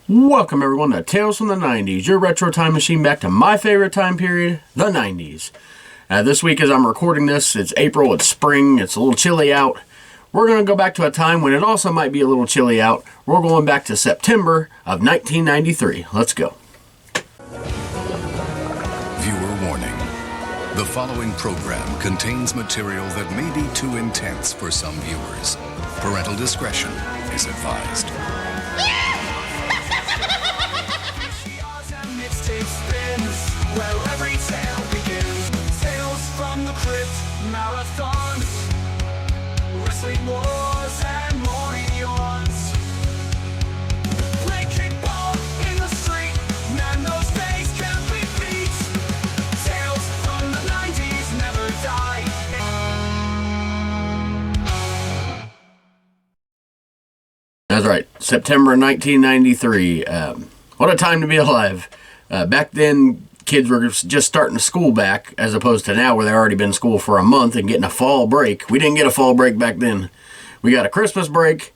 Welcome everyone to Tales from the 90s, your retro time machine back to my favorite time period, the 90s. This week as I'm recording this, it's April, it's spring, it's a little chilly out. We're going to go back to a time when it also might be a little chilly out. We're going back to September of 1993. Let's go. Viewer warning. The following program contains material that may be too intense for some viewers. Parental discretion is advised. Where every tale begins. Tales from the crypt, marathons, wrestling wars and morning yawns. Play kickball in the street, man, those days can't be beat. Tales from the 90s never die. That's right, September 1993. What a time to be alive. Back then, kids were just starting school back, as opposed to now where they've already been in school for a month and getting a fall break. We didn't get a fall break back then. We got a Christmas break,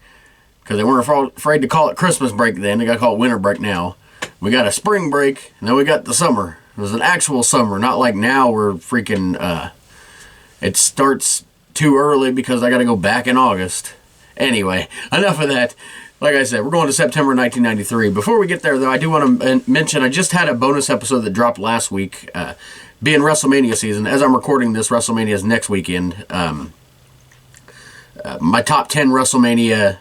because they weren't afraid to call it Christmas break then. They got to call it winter break now. We got a spring break, and then we got the summer. It was an actual summer, not like now where freaking, it starts too early because I got to go back in August. Anyway, enough of that. Like I said, we're going to September 1993. Before we get there, though, I do want to mention I just had a bonus episode that dropped last week, being WrestleMania season. As I'm recording this, WrestleMania is next weekend. My top 10 WrestleMania,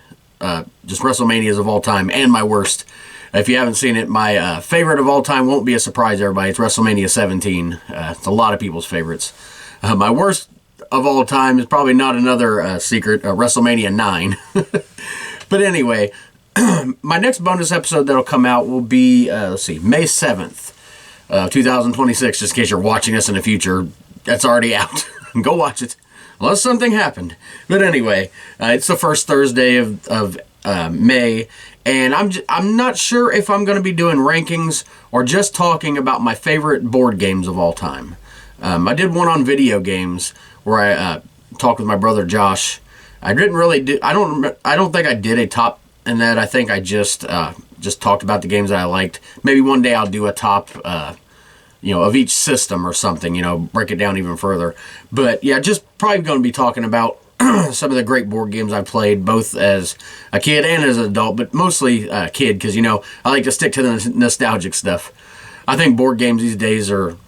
just WrestleManias of all time, and my worst. If you haven't seen it, my favorite of all time won't be a surprise, everybody. It's WrestleMania 17. It's a lot of people's favorites. My worst of all time is probably not another secret, WrestleMania 9. But anyway, my next bonus episode that'll come out will be, May 7th, 2026, just in case you're watching this in the future. That's already out. Go watch it, unless something happened. But anyway, it's the first Thursday of May, and I'm not sure if I'm going to be doing rankings or just talking about my favorite board games of all time. I did one on video games where I talked with my brother Josh. I didn't really do. I don't think I did a top in that. I think I just talked about the games that I liked. Maybe one day I'll do a top, of each system or something. Break it down even further. But yeah, just probably going to be talking about some of the great board games I played, both as a kid and as an adult, but mostly a kid because I like to stick to the nostalgic stuff. I think board games these days are.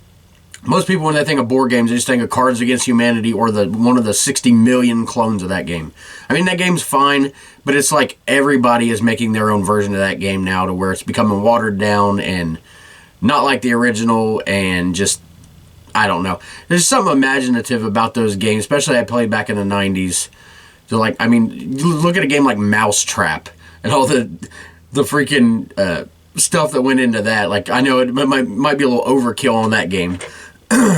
Most people, when they think of board games, they just think of Cards Against Humanity or one of the 60 million clones of that game. I mean, that game's fine, but it's like everybody is making their own version of that game now to where it's becoming watered down and not like the original and just, I don't know. There's something imaginative about those games, especially I played back in the 90s. So you look at a game like Mousetrap and all the freaking stuff that went into that. Like, I know it might be a little overkill on that game.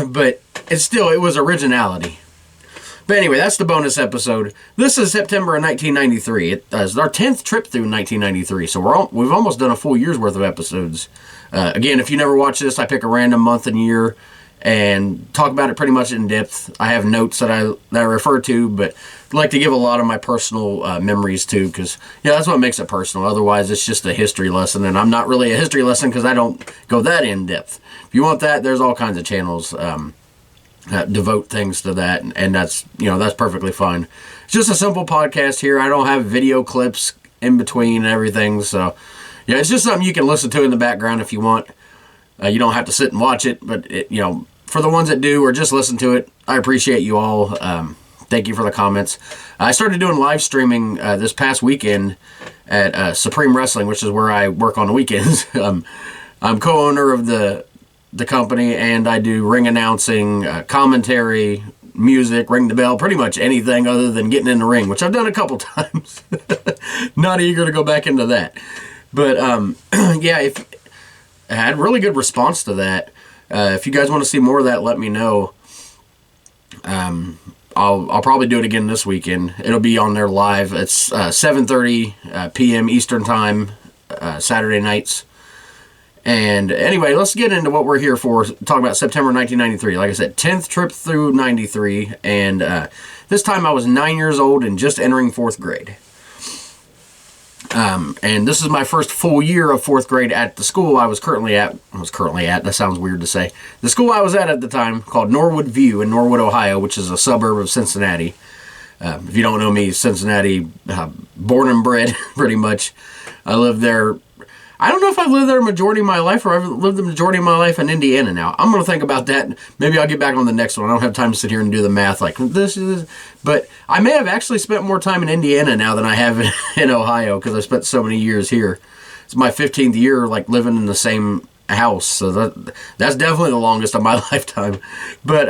But it was originality. But anyway, that's the bonus episode. This is September of 1993. It's our 10th trip through 1993, so we've almost done a full year's worth of episodes. Again, if you never watch this, I pick a random month and year and talk about it pretty much in depth. I have notes that I refer to, but I like to give a lot of my personal memories too, because that's what makes it personal. Otherwise, it's just a history lesson, and I'm not really a history lesson because I don't go that in depth. If you want that, there's all kinds of channels that devote things to that, and that's perfectly fine. It's just a simple podcast here. I don't have video clips in between and everything, so it's just something you can listen to in the background if you want. You don't have to sit and watch it, but for the ones that do or just listen to it, I appreciate you all. Thank you for the comments. I started doing live streaming this past weekend at Supreme Wrestling, which is where I work on the weekends. I'm co-owner of the company, and I do ring announcing, commentary, music, ring the bell, pretty much anything other than getting in the ring, which I've done a couple times. Not eager to go back into that. But I had really good response to that. If you guys want to see more of that, let me know. I'll probably do it again this weekend. It'll be on there live. It's 7:30 p.m. Eastern Time, Saturday nights. And anyway, let's get into what we're here for, talking about September 1993. Like I said, 10th trip through 93, and this time I was 9 years old and just entering 4th grade. And this is my first full year of 4th grade at the school I was currently at. That sounds weird to say. The school I was at the time, called Norwood View in Norwood, Ohio, which is a suburb of Cincinnati. If you don't know me, Cincinnati, born and bred, pretty much. I lived there. I don't know if I've lived there a majority of my life, or I've lived the majority of my life in Indiana now. I'm going to think about that. Maybe I'll get back on the next one. I don't have time to sit here and do the math like this. But I may have actually spent more time in Indiana now than I have in Ohio, because I spent so many years here. It's my 15th year, like, living in the same house. So that's definitely the longest of my lifetime. But,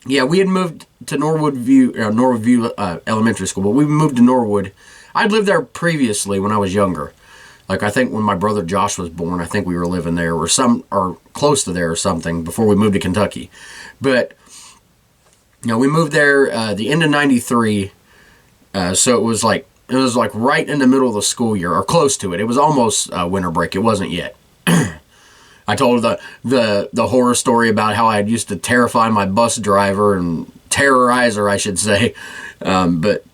yeah, we had moved to Norwood View Elementary School, but we moved to Norwood. I'd lived there previously when I was younger. Like, I think when my brother Josh was born, I think we were living there, or close to there or something, before we moved to Kentucky. But, we moved there the end of '93, so it was like right in the middle of the school year, or close to it. It was almost winter break. It wasn't yet. I told the horror story about how I used to terrify my bus driver, and terrorize her, I should say. But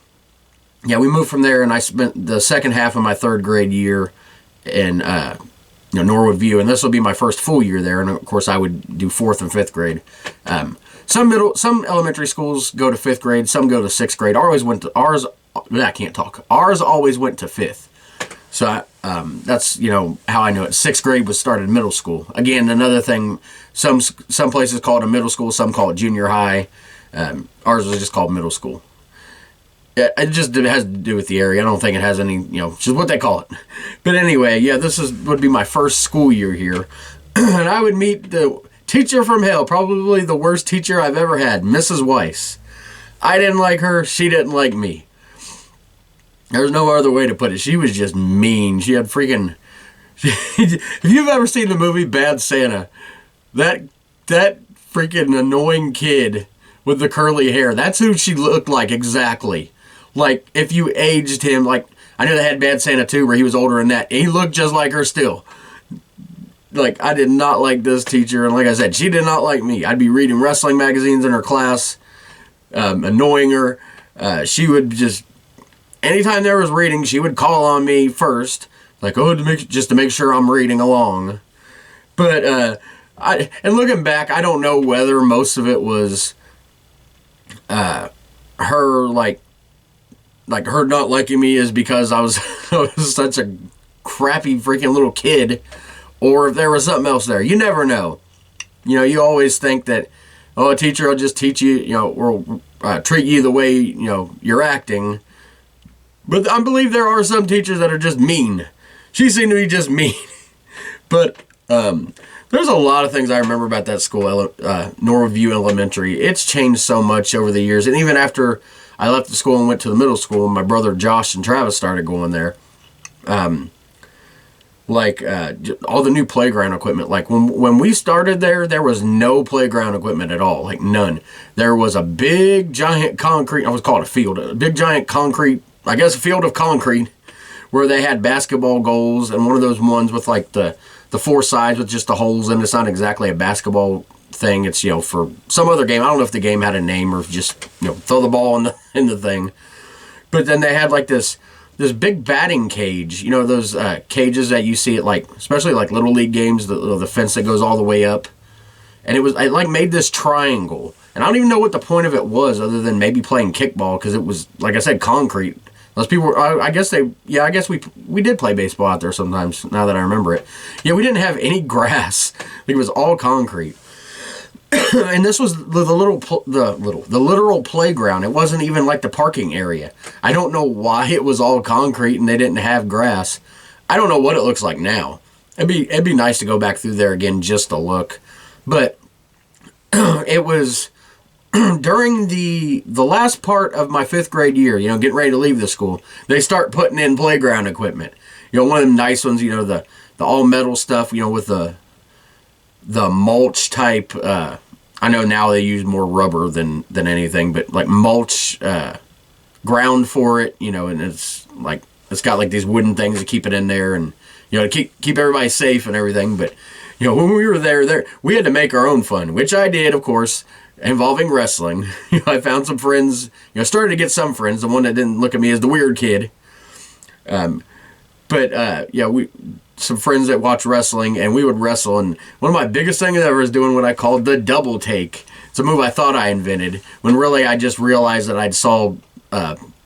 yeah, we moved from there, and I spent the second half of my 3rd grade year in Norwood View, and this will be my first full year there. And of course, I would do 4th and 5th grade. Some elementary schools go to 5th grade, some go to 6th grade. Ours always went to 5th. So that's how I know it. 6th grade was started middle school. Again, another thing. Some places call it a middle school, some call it junior high. Ours was just called middle school. It has to do with the area. I don't think it has any, just what they call it. But anyway, yeah, this would be my first school year here. And I would meet the teacher from hell, probably the worst teacher I've ever had, Mrs. Weiss. I didn't like her. She didn't like me. There's no other way to put it. She was just mean. She had freaking... If you've ever seen the movie Bad Santa, that freaking annoying kid with the curly hair, that's who she looked like exactly. Like, if you aged him, like, I know they had Bad Santa 2 where he was older than that. He looked just like her still. Like, I did not like this teacher, and like I said, she did not like me. I'd be reading wrestling magazines in her class, annoying her. She would just, anytime there was reading, she would call on me first, like, just to make sure I'm reading along. But, and looking back, I don't know whether most of it was her, like her not liking me is because I was such a crappy freaking little kid, or if there was something else there. You never know. You always think that, a teacher will just teach you, or treat you the way, you're acting. But I believe there are some teachers that are just mean. She seemed to be just mean. But there's a lot of things I remember about that school, Norwood View Elementary. It's changed so much over the years. And even after I left the school and went to the middle school, and my brother Josh and Travis started going there, all the new playground equipment. Like, when we started there was no playground equipment at all. Like, none. There was a big, giant concrete, I was called a field, a big, giant concrete, I guess a field of concrete, where they had basketball goals, and one of those ones with, like, the 4 sides with just the holes in it. It's not exactly a basketball thing. It's, for some other game. I don't know if the game had a name or just, throw the ball in the thing. But then they had, like, this big batting cage. Those cages that you see at, like, especially, like, Little League games, the fence that goes all the way up. And it made this triangle. And I don't even know what the point of it was, other than maybe playing kickball, because it was, like I said, concrete. Those people were, I guess we did play baseball out there sometimes, now that I remember it. Yeah, we didn't have any grass. It was all concrete. And this was the literal playground. It wasn't even like the parking area. I don't know why it was all concrete and they didn't have grass. I don't know what it looks like now. It'd be nice to go back through there again just to look. But it was during the last part of my 5th grade year, getting ready to leave the school, they start putting in playground equipment. One of them nice ones, the all metal stuff, with the mulch type. I know now they use more rubber than anything, but like mulch ground for it, and it's got like these wooden things to keep it in there, and to keep everybody safe and everything. But when we were there we had to make our own fun, which I did, of course, involving wrestling. I found some friends, started to get some friends. The one that didn't look at me as the weird kid. But yeah, we some friends that watch wrestling, and we would wrestle. And one of my biggest things ever is doing what I called the double take. It's a move I thought I invented, when really I just realized that I'd saw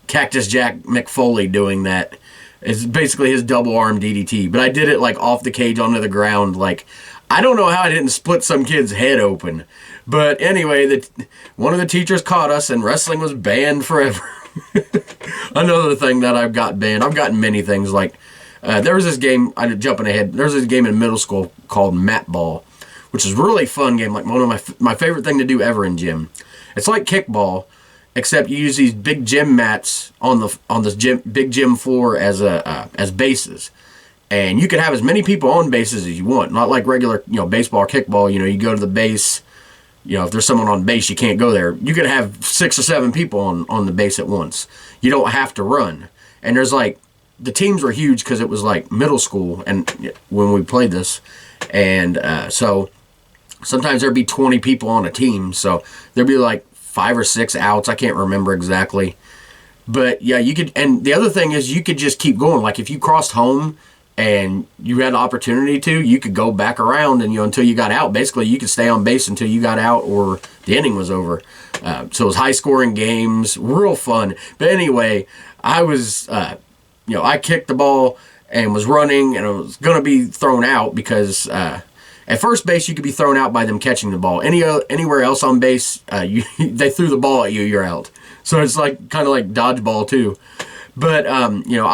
Cactus Jack McFoley doing that. It's basically his double arm DDT, but I did it like off the cage onto the ground. Like, I don't know how I didn't split some kid's head open. But anyway, one of the teachers caught us, and wrestling was banned forever. Another thing that I've got banned. I've gotten many things. Like, there was this game, I'm jumping ahead, there was this game in middle school called Mat Ball, which is a really fun game, like one of my favorite thing to do ever in gym. It's like kickball, except you use these big gym mats on this big gym floor as bases. And you can have as many people on bases as you want, not like regular, baseball or kickball. You go to the base. If there's someone on base, you can't go there. You could have 6 or 7 people on the base at once. You don't have to run. And there's the teams were huge because it was like middle school and when we played this. And so sometimes there'd be 20 people on a team. So there'd be like 5 or 6 outs. I can't remember exactly. But yeah, you could. And the other thing is you could just keep going. Like if you crossed home and you had the opportunity to, you could go back around and until you got out. Basically, you could stay on base until you got out or the inning was over. So it was high scoring games, real fun. But anyway, I was, I kicked the ball and was running and it was going to be thrown out because at first base you could be thrown out by them catching the ball. Anywhere else on base, they threw the ball at you, you're out. So it's kind of like dodgeball too. But, I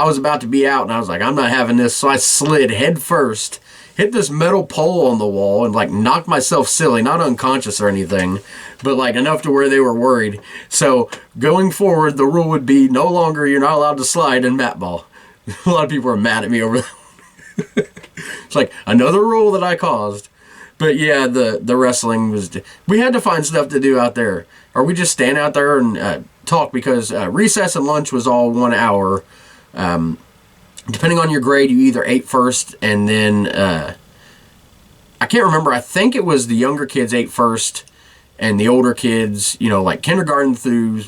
was about to be out, and I was like, I'm not having this. So I slid head first, hit this metal pole on the wall, and, knocked myself silly. Not unconscious or anything, but, enough to where they were worried. So going forward, the rule would be no longer you're not allowed to slide in mat ball. A lot of people are mad at me over that. It's like another rule that I caused. But, yeah, the wrestling was... We had to find stuff to do out there. Or we just stand out there and... talk because recess and lunch was all 1 hour. Depending on your grade, you either ate first and then I can't remember. I think it was the younger kids ate first and the older kids, like kindergarten through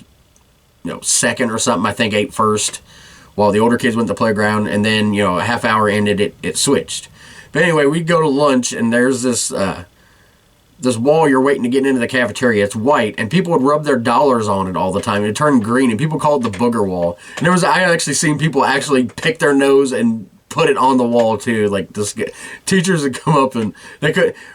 second or something, I think ate first while the older kids went to the playground, and then a half hour ended, it switched. But anyway, we'd go to lunch and there's this wall you're waiting to get into the cafeteria. It's white, and people would rub their dollars on it all the time. It turned green, and people called it the booger wall. And I actually seen people actually pick their nose and put it on the wall too. Like teachers would come up and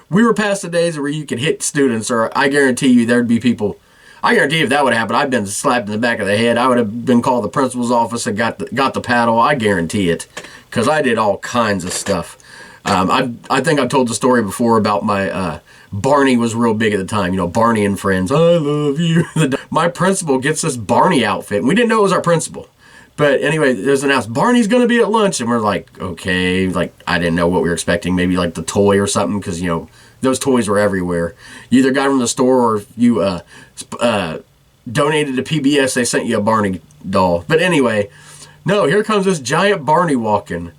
we were past the days where you could hit students, or I guarantee you there'd be people. I guarantee if that would happen, I'd been slapped in the back of the head. I would have been called to the principal's office and got the paddle. I guarantee it, because I did all kinds of stuff. I think I've told the story before about my Barney was real big at the time. Barney and Friends. I love you. My principal gets this Barney outfit, and we didn't know it was our principal. But anyway, there's announced Barney's going to be at lunch, and we're like, okay. I didn't know what we were expecting. Maybe the toy or something, because those toys were everywhere. You either got them from the store or if you donated to PBS, they sent you a Barney doll. But anyway, no, here comes this giant Barney walking,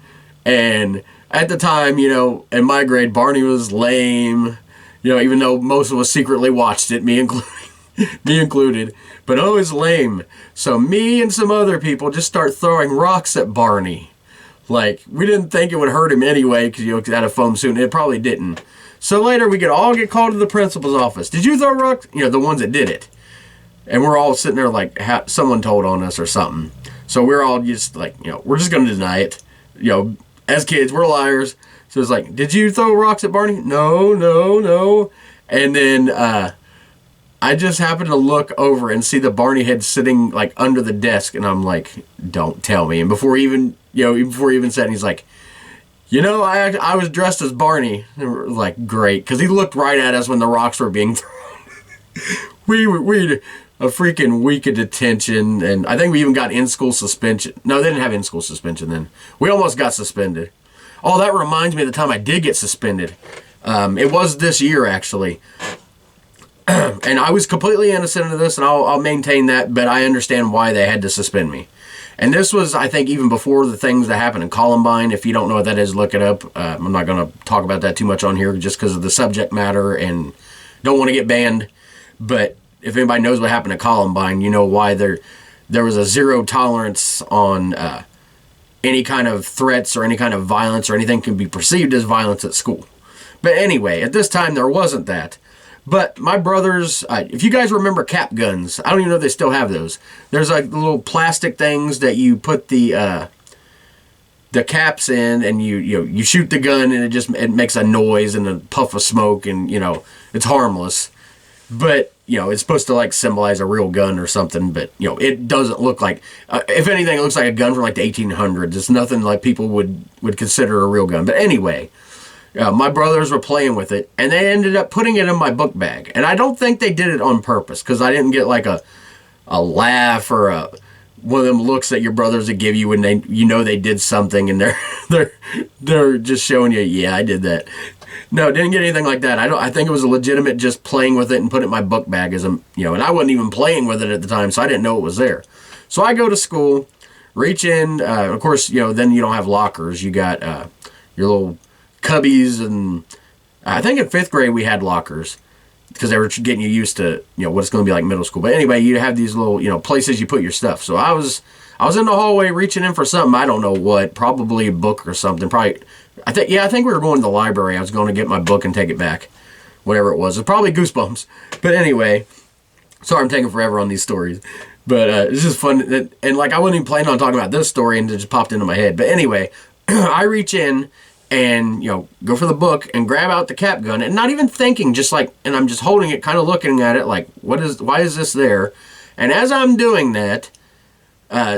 and at the time, in my grade, Barney was lame. Even though most of us secretly watched it, me included. But it was lame. So me and some other people just start throwing rocks at Barney. We didn't think it would hurt him anyway, because, it had a foam suit, and it probably didn't. So later, we could all get called to the principal's office. Did you throw rocks? The ones that did it. And we're all sitting there someone told on us or something. So we're all just we're just going to deny it. As kids, we're liars. So it's did you throw rocks at Barney? No. And then I just happened to look over and see the Barney head sitting under the desk, and I'm like, don't tell me. And before he even said, he's like, I was dressed as Barney. And we're like, great, because he looked right at us when the rocks were being thrown. we had a freaking week of detention, and I think we even got in-school suspension. No, they didn't have in-school suspension then. We almost got suspended. Oh, that reminds me of the time I did get suspended. It was this year, actually. And I was completely innocent of this, and I'll maintain that, but I understand why they had to suspend me. And this was, I think, even before the things that happened in Columbine. If you don't know what that is, look it up. I'm not going to talk about that too much on here just because of the subject matter and don't want to get banned. But if anybody knows what happened at Columbine, you know why there was a zero tolerance on any kind of threats or any kind of violence or anything can be perceived as violence at school. But anyway, at this time there wasn't that. But my brothers, if you guys remember cap guns, I don't even know if they still have those. There's like little plastic things that you put the caps in, and you shoot the gun, and it makes a noise and a puff of smoke, and it's harmless. But it's supposed to like symbolize a real gun or something. But it doesn't look like. If anything, it looks like a gun from like the 1800s. It's nothing like people would consider a real gun. But anyway. My brothers were playing with it, and they ended up putting it in my book bag. And I don't think they did it on purpose, because I didn't get like a laugh or one of them looks that your brothers would give you when they did something, and they're just showing you, yeah, I did that. No, didn't get anything like that. I think it was a legitimate just playing with it and put it in my book bag and I wasn't even playing with it at the time, so I didn't know it was there. So I go to school, reach in. Of course, then you don't have lockers. You got your little cubbies, and I think in 5th grade we had lockers because they were getting you used to what it's going to be like middle school. But anyway, you have these little places you put your stuff. So I was in the hallway reaching in for something, I don't know what, probably a book or something. Probably I think we were going to the library. I was going to get my book and take it back, whatever it was. It's probably Goosebumps. But anyway, sorry I'm taking forever on these stories. But it's just fun, and like I wasn't even planning on talking about this story, and it just popped into my head. But anyway, I reach in and go for the book and grab out the cap gun, and not even thinking, and I'm just holding it, kind of looking at it like, why is this there? And as I'm doing that,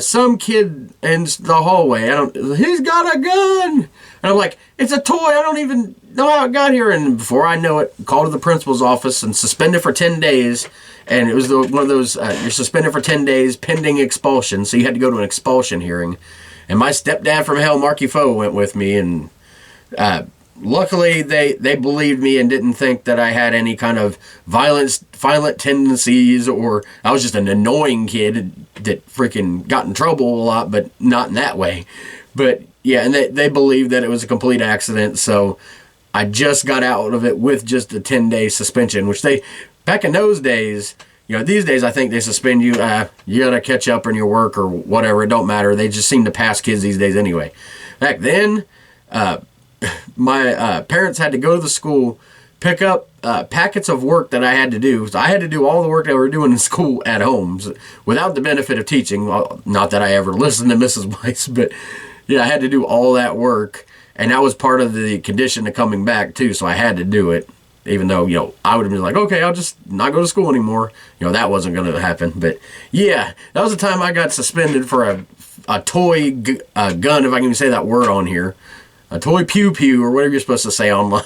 some kid in the hallway, he's got a gun, and I'm like, it's a toy, I don't even know how it got here. And before I know it, called to the principal's office and suspended for 10 days. And it was one of those, you're suspended for 10 days pending expulsion, so you had to go to an expulsion hearing. And my stepdad from hell, Marky Foe, went with me, and luckily they believed me and didn't think that I had any kind of violent tendencies, or I was just an annoying kid that freaking got in trouble a lot, but not in that way. But yeah, and they believed that it was a complete accident, so I just got out of it with just a 10-day suspension, which back in those days, these days I think they suspend you. You gotta catch up on your work or whatever. It don't matter. They just seem to pass kids these days anyway. Back then, my parents had to go to the school, pick up packets of work that I had to do. So I had to do all the work that we were doing in school at home without the benefit of teaching. Well, not that I ever listened to Mrs. Weiss, but yeah, I had to do all that work. And that was part of the condition of coming back, too. So I had to do it, even though, I would have been like, okay, I'll just not go to school anymore. That wasn't going to happen. But yeah, that was the time I got suspended for a toy gun, if I can even say that word on here. A toy pew-pew, or whatever you're supposed to say online.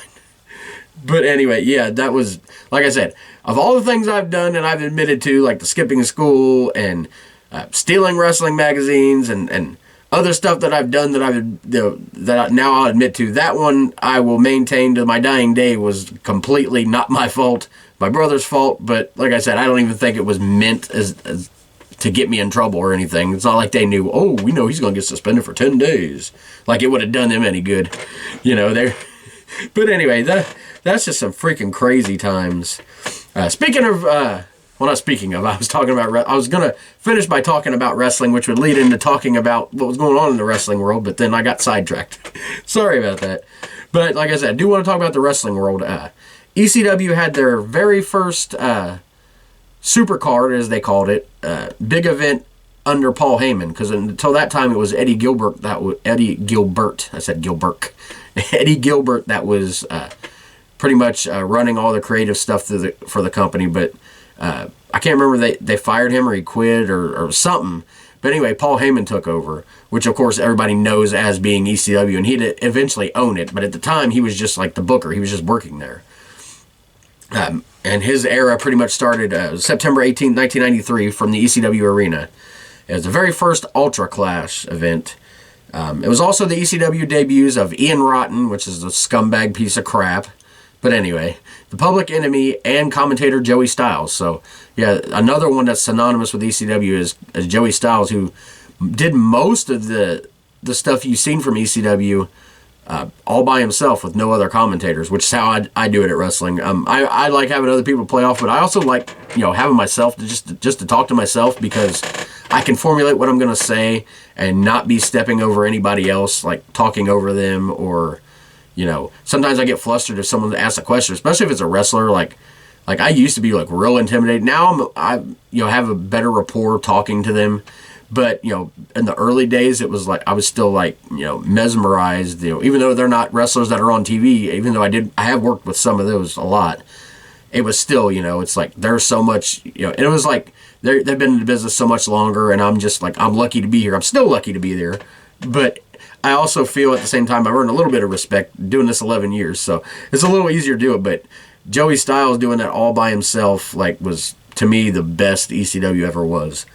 But anyway, yeah, that was, like I said, of all the things I've done and I've admitted to, like the skipping school and stealing wrestling magazines and other stuff that I've done that now I'll admit to, that one I will maintain to my dying day was completely not my fault, my brother's fault. But like I said, I don't even think it was meant as to get me in trouble or anything. It's not like they knew, we know he's going to get suspended for 10 days. Like it would have done them any good. But anyway, that's just some freaking crazy times. Speaking of, I was talking about, I was going to finish by talking about wrestling, which would lead into talking about what was going on in the wrestling world, but then I got sidetracked. Sorry about that. But like I said, I do want to talk about the wrestling world. ECW had their very first super card, as they called it, big event under Paul Heyman, because until that time it was Eddie Gilbert. I said Gilbert. Eddie Gilbert that was pretty much running all the creative stuff for the company. But I can't remember they fired him or he quit or something. But anyway, Paul Heyman took over, which of course everybody knows as being ECW, and he'd eventually own it. But at the time he was just like the booker. He was just working there. And his era pretty much started September 18, 1993 from the ECW arena. It was the very first Ultra Clash event. It was also the ECW debuts of Ian Rotten, which is a scumbag piece of crap. But anyway, the Public Enemy and commentator Joey Styles. So, yeah, another one that's synonymous with ECW is Joey Styles, who did most of the stuff you've seen from ECW all by himself with no other commentators, which is how I do it at wrestling. I like having other people play off, but I also like having myself to just to talk to myself, because I can formulate what I'm going to say and not be stepping over anybody else, like talking over them, or, sometimes I get flustered if someone asks a question, especially if it's a wrestler. Like I used to be like real intimidated. Now I have a better rapport talking to them. But, in the early days, it was like I was still like, mesmerized, even though they're not wrestlers that are on TV, even though I have worked with some of those a lot. It was still, it's like there's so much, and it was like they've been in the business so much longer, and I'm just like, I'm lucky to be here. I'm still lucky to be there. But I also feel at the same time I've earned a little bit of respect doing this 11 years. So it's a little easier to do it. But Joey Styles doing that all by himself, was, to me, the best ECW ever was.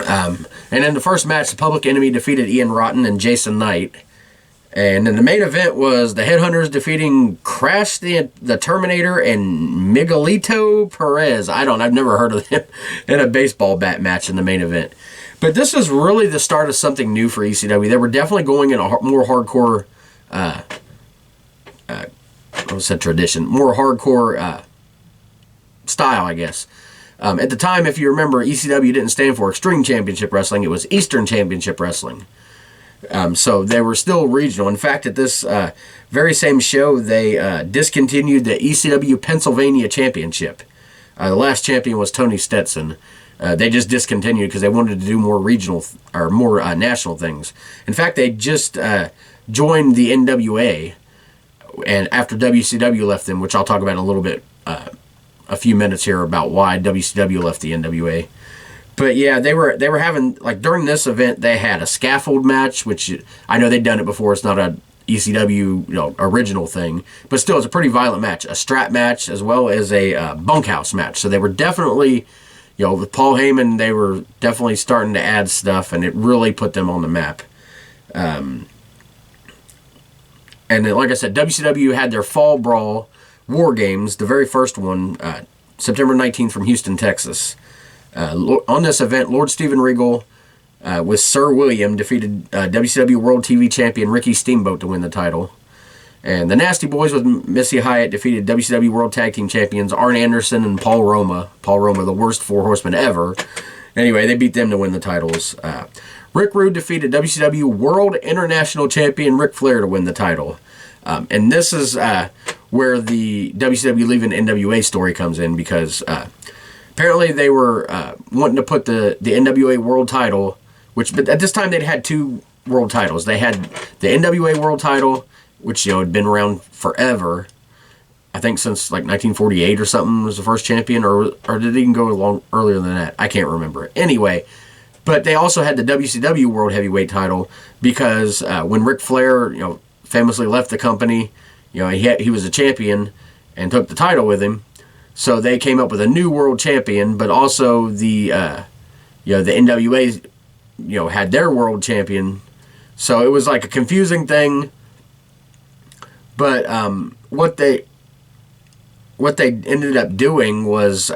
And in the first match, the Public Enemy defeated Ian Rotten and Jason Knight. And then the main event was the Headhunters defeating Crash the Terminator and Miguelito Perez. I've never heard of him in a baseball bat match in the main event. But this was really the start of something new for ECW. They were definitely going in a more hardcore, tradition, more hardcore style, I guess. At the time, if you remember, ECW didn't stand for Extreme Championship Wrestling. It was Eastern Championship Wrestling. So they were still regional. In fact, at this very same show, they discontinued the ECW Pennsylvania Championship. The last champion was Tony Stetson. They just discontinued because they wanted to do more regional or more national things. In fact, they just joined the NWA, and after WCW left them, which I'll talk about in a little bit, a few minutes here about why WCW left the NWA. But yeah, they were having, during this event, they had a scaffold match, which I know they'd done it before. It's not a ECW original thing, but still, it's a pretty violent match. A strap match as well as a bunkhouse match. So they were definitely, with Paul Heyman, they were definitely starting to add stuff, and it really put them on the map. And then, like I said, WCW had their Fall Brawl War Games, the very first one, September 19th from Houston, Texas. On this event, Lord Steven Regal with Sir William defeated WCW World TV Champion Ricky Steamboat to win the title. And the Nasty Boys with Missy Hyatt defeated WCW World Tag Team Champions Arn Anderson and Paul Roma. Paul Roma, the worst Four Horsemen ever. Anyway, they beat them to win the titles. Rick Rude defeated WCW World International Champion Ric Flair to win the title. And this is where the WCW leaving NWA story comes in, because apparently they were wanting to put the NWA World title, but at this time they'd had two world titles. They had the NWA World title, which had been around forever. I think since 1948 or something was the first champion, or did it even go along earlier than that? I can't remember. Anyway, but they also had the WCW World Heavyweight title because when Ric Flair, famously left the company, he was a champion and took the title with him. So they came up with a new world champion, but also the NWA, had their world champion. So it was like a confusing thing. But what they ended up doing was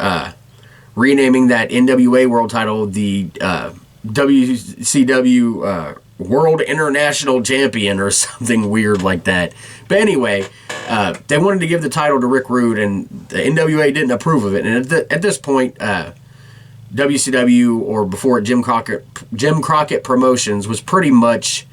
renaming that NWA world title the WCW World International Champion or something weird like that. But anyway, they wanted to give the title to Rick Rude, and the NWA didn't approve of it. And at this point, WCW, or before it, Jim Crockett Promotions, was pretty much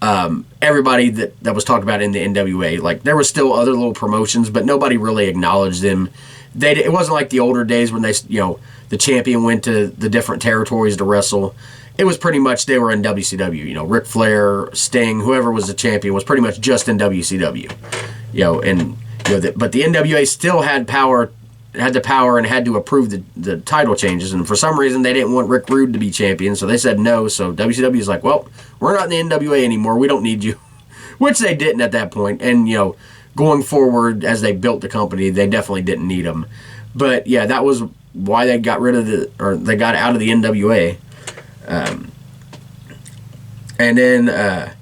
everybody that was talked about in the NWA. There were still other little promotions, but nobody really acknowledged them. It wasn't like the older days when the champion went to the different territories to wrestle. It was pretty much they were in WCW. Ric Flair, Sting, whoever was the champion was pretty much just in WCW. But the NWA still had the power and had to approve the title changes. And for some reason, they didn't want Rick Rude to be champion, so they said no. So WCW is like, well, we're not in the NWA anymore. We don't need you, which they didn't at that point. And going forward, as they built the company, they definitely didn't need them. But yeah, that was why they got they got out of the NWA. And then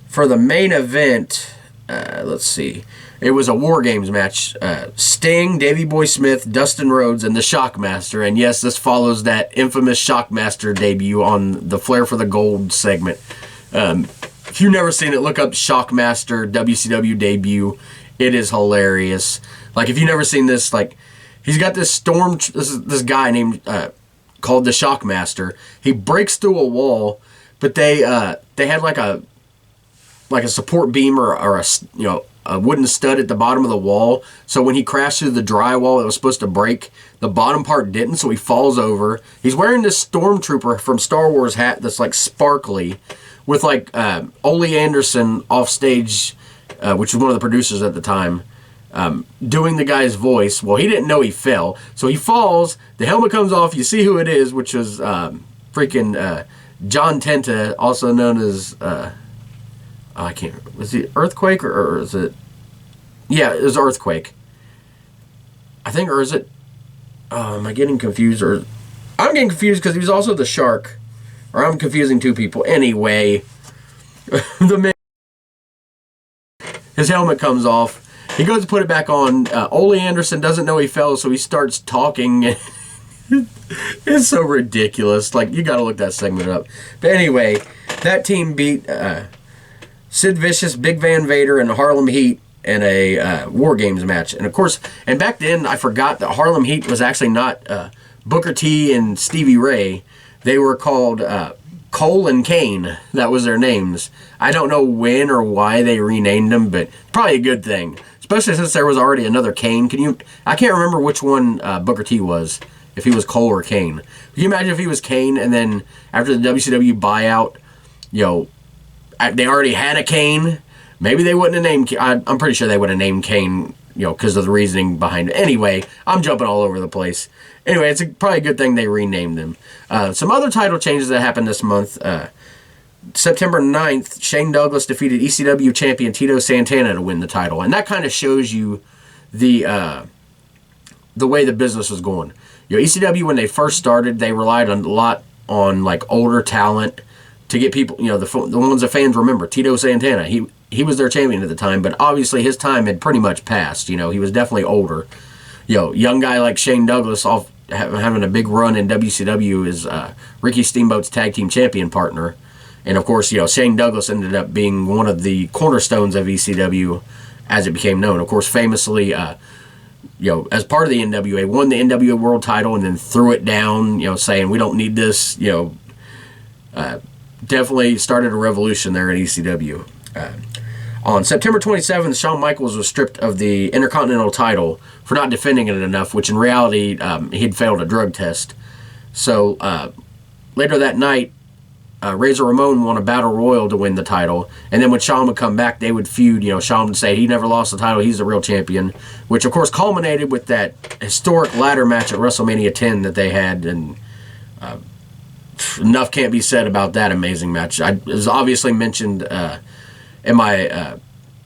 for the main event, let's see, it was a War Games match. Sting, Davey Boy Smith, Dustin Rhodes, and the Shockmaster. And yes, this follows that infamous Shockmaster debut on the Flair for the Gold segment. If you've never seen it, look up Shockmaster WCW debut. It is hilarious. If you've never seen this, he's got this guy named called the Shockmaster. He breaks through a wall, but they had like a support beam or a wooden stud at the bottom of the wall. So when he crashed through the drywall, it was supposed to break. The bottom part didn't, so he falls over. He's wearing this Stormtrooper from Star Wars hat that's like sparkly, with like Ole Anderson off stage, which was one of the producers at the time, doing the guy's voice. Well, he didn't know he fell, so he falls. The helmet comes off. You see who it is, which was freaking John Tenta, also known as I can't. Was it Earthquake or is it? Yeah, it was Earthquake. I think, or is it? Am I getting confused? Or I'm getting confused because he was also the Shark. Or I'm confusing two people. Anyway, his helmet comes off. He goes to put it back on. Ole Anderson doesn't know he fell, so he starts talking. It's so ridiculous. Like, you got to look that segment up. But anyway, that team beat Sid Vicious, Big Van Vader, and the Harlem Heat in a War Games match. And of course, and back then, I forgot that Harlem Heat was actually not Booker T and Stevie Ray. They were called Cole and Kane. That was their names. I don't know when or why they renamed them, but probably a good thing. Especially since there was already another Kane. I can't remember which one Booker T was, if he was Cole or Kane. Can you imagine if he was Kane, and then after the WCW buyout, they already had a Kane? Maybe they wouldn't have named Kane. I'm pretty sure they would have named Kane, because of the reasoning behind it. Anyway, I'm jumping all over the place. Anyway, it's probably a good thing they renamed them. Some other title changes that happened this month. September 9th, Shane Douglas defeated ECW champion Tito Santana to win the title. And that kind of shows you the way the business was going. ECW, when they first started, they relied a lot on like older talent to get people, the ones that fans remember. Tito Santana, he was their champion at the time, but obviously his time had pretty much passed. He was definitely older. Young guy like Shane Douglas having a big run in WCW is Ricky Steamboat's tag team champion partner. And of course, Shane Douglas ended up being one of the cornerstones of ECW as it became known. Of course, famously, as part of the NWA, won the NWA World title and then threw it down, saying, we don't need this, definitely started a revolution there at ECW. On September 27th, Shawn Michaels was stripped of the Intercontinental title for not defending it enough, which in reality, he'd failed a drug test. So later that night, Razor Ramon won a Battle Royal to win the title, and then when Shawn would come back, they would feud. Shawn would say he never lost the title, he's the real champion, which of course culminated with that historic ladder match at WrestleMania 10 that they had, and enough can't be said about that amazing match. It was obviously mentioned in my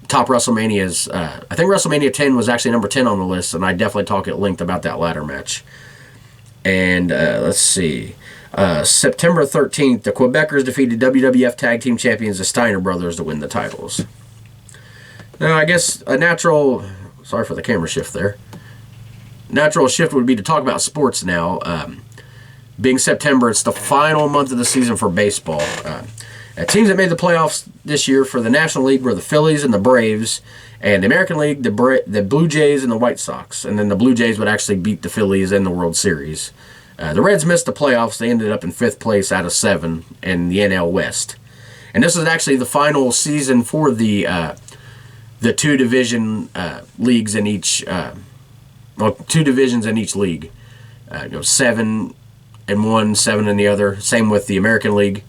top WrestleManias. I think WrestleMania 10 was actually number 10 on the list, and I definitely talk at length about that ladder match. And let's see. September 13th, the Quebecers defeated WWF Tag Team Champions, the Steiner Brothers, to win the titles. Now, I guess a natural... Sorry for the camera shift there. Natural shift would be to talk about sports now. Being September, it's the final month of the season for baseball. Teams that made the playoffs this year for the National League were the Phillies and the Braves, and the American League, the Blue Jays and the White Sox. And then the Blue Jays would actually beat the Phillies in the World Series. The Reds missed the playoffs. They ended up in 5th place out of 7 in the NL West. And this is actually the final season for the 2 division leagues in each 2 divisions in each league. 7 in one, 7 in the other. Same with the American League.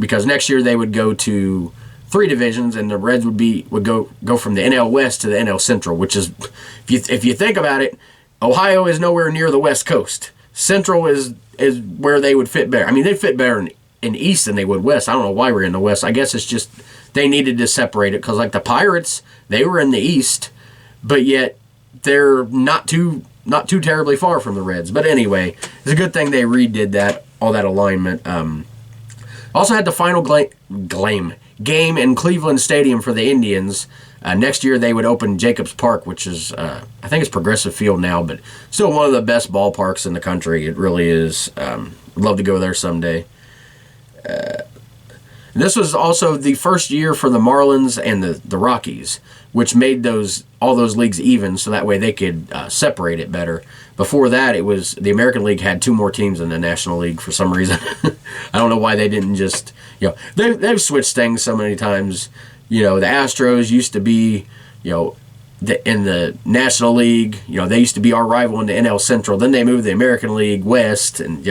Because next year they would go to 3 divisions, and the Reds would go from the NL West to the NL Central, which is, if you think about it, Ohio is nowhere near the West Coast. Central is where they would fit better. I mean, they fit better in East than they would West. I don't know why we're in the West. I guess it's just they needed to separate it, because like the Pirates, they were in the East, but yet they're not too terribly far from the Reds. But anyway, it's a good thing they redid all that alignment. Also had the final game in Cleveland Stadium for the Indians. Next year they would open Jacobs Park, which is, I think it's Progressive Field now, but still one of the best ballparks in the country. It really is. Love to go there someday. And this was also the first year for the Marlins and the Rockies, which made all those leagues even, so that way they could separate it better. Before that, it was the American League had 2 more teams than the National League for some reason. I don't know why they didn't just, they've switched things so many times. The Astros used to be, in the National League. They used to be our rival in the NL Central. Then they moved the American League West, and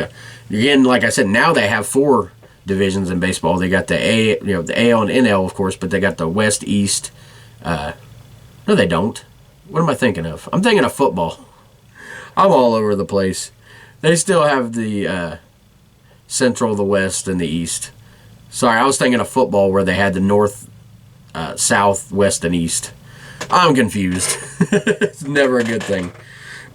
again, like I said, now they have 4 divisions in baseball. They got the the AL and NL, of course, but they got the West, East. No, they don't. What am I thinking of? I'm thinking of football. I'm all over the place. They still have the Central, the West, and the East. Sorry, I was thinking of football where they had the North, South, West, and East. I'm confused. It's never a good thing.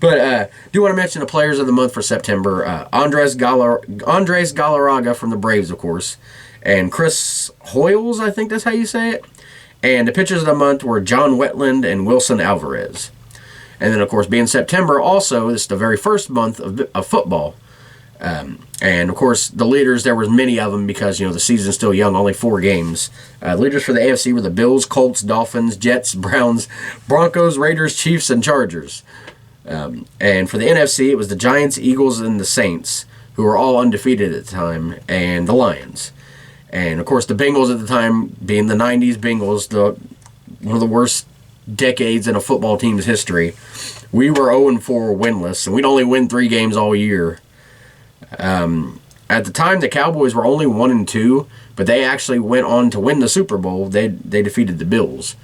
But do want to mention the players of the month for September. Andres Galarraga from the Braves, of course. And Chris Hoyles, I think that's how you say it. And the pitchers of the month were John Wetland and Wilson Alvarez. And then, of course, being September also, this is the very first month of football. And, of course, the leaders, there was many of them because, the season's still young, only 4 games. Leaders for the AFC were the Bills, Colts, Dolphins, Jets, Browns, Broncos, Raiders, Chiefs, and Chargers. And for the NFC, it was the Giants, Eagles, and the Saints, who were all undefeated at the time, and the Lions. And, of course, the Bengals at the time, being the 90's Bengals, one of the worst decades in a football team's history. We were 0-4 winless, and we'd only win 3 games all year. At the time, the Cowboys were only 1-2, but they actually went on to win the Super Bowl. They defeated the Bills.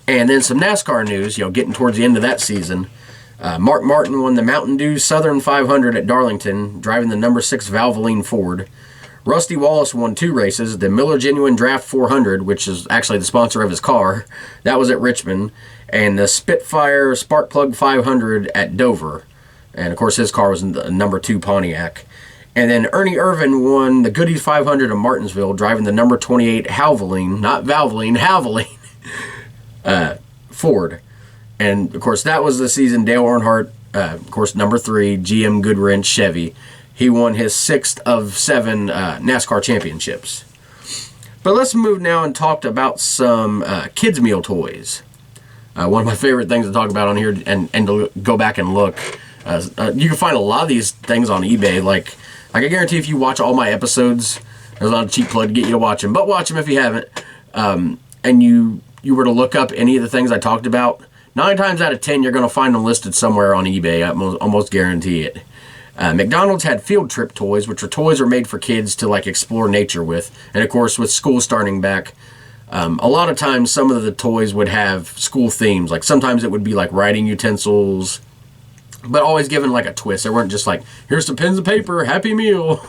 And then some NASCAR news, getting towards the end of that season. Mark Martin won the Mountain Dew Southern 500 at Darlington, driving the number 6 Valvoline Ford. Rusty Wallace won 2 races, the Miller Genuine Draft 400, which is actually the sponsor of his car. That was at Richmond. And the Spitfire Sparkplug 500 at Dover. And, of course, his car was in the number 2 Pontiac. And then Ernie Irvin won the Goodies 500 in Martinsville, driving the number 28 Valvoline, not Valvoline, Valvoline Ford. And, of course, that was the season Dale Earnhardt, of course, number 3, GM Goodwrench Chevy. He won his 6th of 7 NASCAR championships. But let's move now and talk about some kids' meal toys. One of my favorite things to talk about on here and to go back and look. You can find a lot of these things on eBay. Like I guarantee if you watch all my episodes, there's not a cheap plug to get you to watch them. But watch them if you haven't. And you were to look up any of the things I talked about, 9 times out of 10 you're going to find them listed somewhere on eBay. I almost guarantee it. McDonald's had field trip toys, which are toys are made for kids to explore nature with. And of course, with school starting back, a lot of times some of the toys would have school themes. Like sometimes it would be like writing utensils, but always given a twist. They weren't just here's some pens and paper, Happy Meal.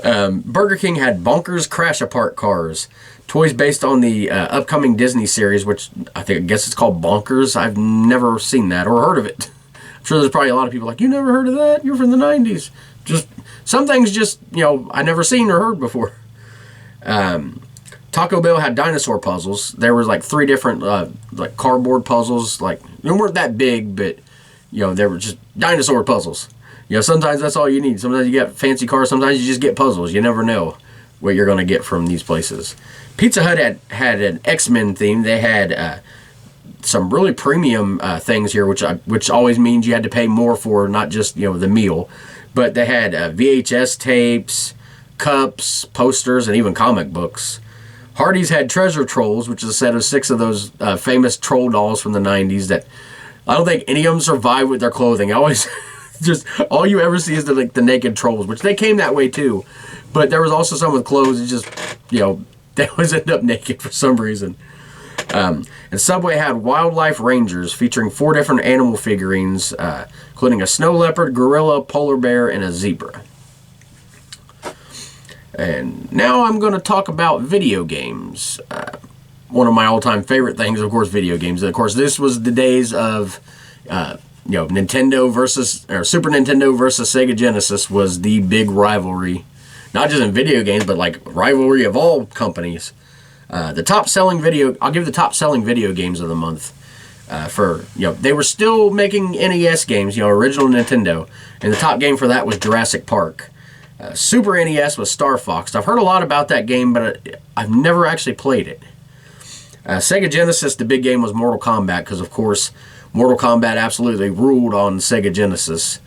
Burger King had Bonkers Crash Apart cars, toys based on the upcoming Disney series, which I guess it's called Bonkers. I've never seen that or heard of it. I'm sure there's probably a lot of people you never heard of that? You're from the 90's. Just some things I never seen or heard before. Taco Bell had dinosaur puzzles. There was 3 different cardboard puzzles. They weren't that big, but they were just dinosaur puzzles. Sometimes that's all you need. Sometimes you get fancy cars. Sometimes you just get puzzles. You never know what you're going to get from these places. Pizza Hut had an X-Men theme. They had some really premium things here, which always means you had to pay more for, not just the meal. But they had VHS tapes, cups, posters, and even comic books. Hardee's had Treasure Trolls, which is a set of 6 of those famous troll dolls from the 90's that I don't think any of them survive with their clothing. I always just all you ever see is the naked trolls, which they came that way too. But there was also some with clothes that just they always end up naked for some reason. And Subway had Wildlife Rangers featuring 4 different animal figurines, including a snow leopard, gorilla, polar bear, and a zebra. And now I'm going to talk about video games. One of my all-time favorite things, of course, video games. Of course, this was the days of, Nintendo versus, or Super Nintendo versus Sega Genesis was the big rivalry. Not just in video games, but rivalry of all companies. I'll give the top selling video games of the month. They were still making NES games, original Nintendo. And the top game for that was Jurassic Park. Super NES was Star Fox. I've heard a lot about that game, but I've never actually played it. Sega Genesis, the big game was Mortal Kombat, because of course Mortal Kombat absolutely ruled on Sega Genesis,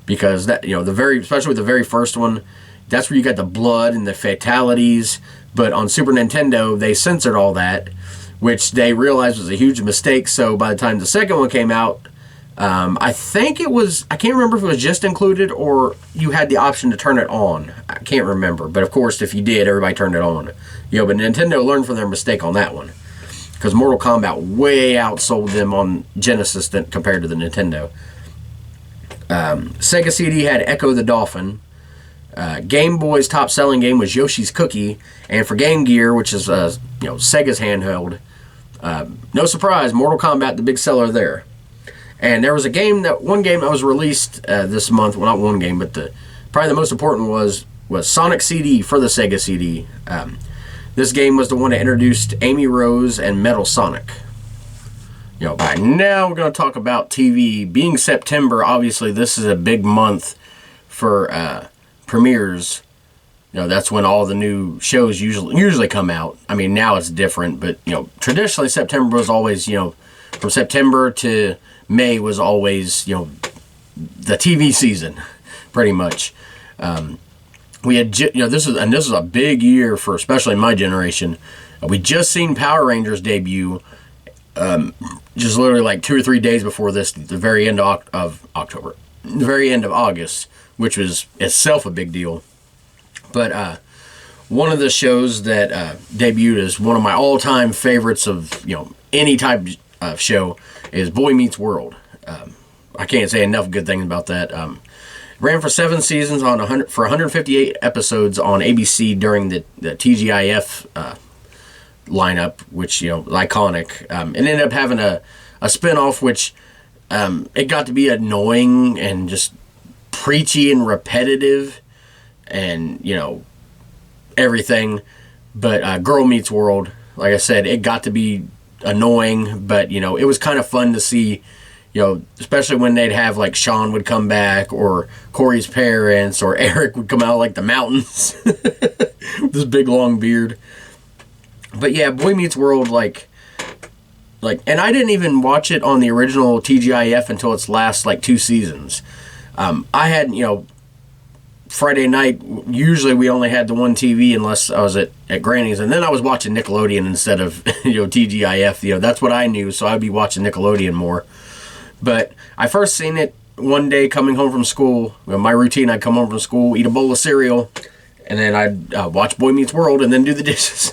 because that, especially the very first one, that's where you got the blood and the fatalities. But on Super Nintendo, they censored all that, which they realized was a huge mistake. So by the time the second one came out, I think it was, I can't remember if it was just included or you had the option to turn it on. I can't remember. But of course, if you did, everybody turned it on. But Nintendo learned from their mistake on that one, because Mortal Kombat way outsold them on Genesis compared to the Nintendo. Sega CD had Echo the Dolphin. Game Boy's top selling game was Yoshi's Cookie, and for Game Gear, which is Sega's handheld, no surprise, Mortal Kombat, the big seller there. And there was one game that was released this month. Well, not one game, but probably the most important was Sonic CD for the Sega CD. This game was the one that introduced Amy Rose and Metal Sonic. By now we're going to talk about TV. Being September, obviously this is a big month for premieres. That's when all the new shows usually come out. I mean, now it's different, but traditionally September was always, from September to May was always, the TV season, pretty much. We had, this is a big year for especially my generation. We just seen Power Rangers debut, just literally like 2 or 3 days before this, the very end of October, the very end of August, which was itself a big deal. But one of the shows that debuted as one of my all-time favorites of any type of show is Boy Meets World. I can't say enough good things about that. Ran for 7 seasons for 158 episodes on ABC during the TGIF lineup, which iconic. It ended up having a spinoff, which it got to be annoying and just preachy and repetitive, and everything. But Girl Meets World, like I said, it got to be annoying, but it was kind of fun to see. Especially when they'd have like Sean would come back, or Corey's parents, or Eric would come out like the mountains with this big long beard. But yeah, Boy Meets World, like, and I didn't even watch it on the original TGIF until its last 2 seasons. I had, Friday night, usually we only had the one TV unless I was at Granny's, and then I was watching Nickelodeon instead of TGIF. That's what I knew, so I'd be watching Nickelodeon more. But I first seen it one day coming home from school. My routine, I'd come home from school, eat a bowl of cereal, and then I'd watch Boy Meets World and then do the dishes.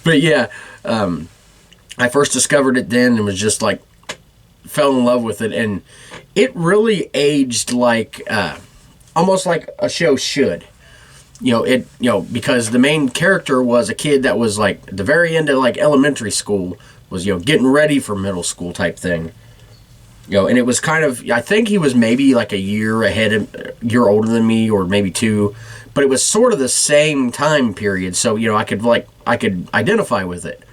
But yeah, I first discovered it then and was just fell in love with it. And it really aged almost like a show should. Because the main character was a kid that was at the very end of elementary school, was getting ready for middle school type thing. And it was kind of, I think he was maybe a year older than me, or maybe 2, but it was sort of the same time period. So, I could identify with it.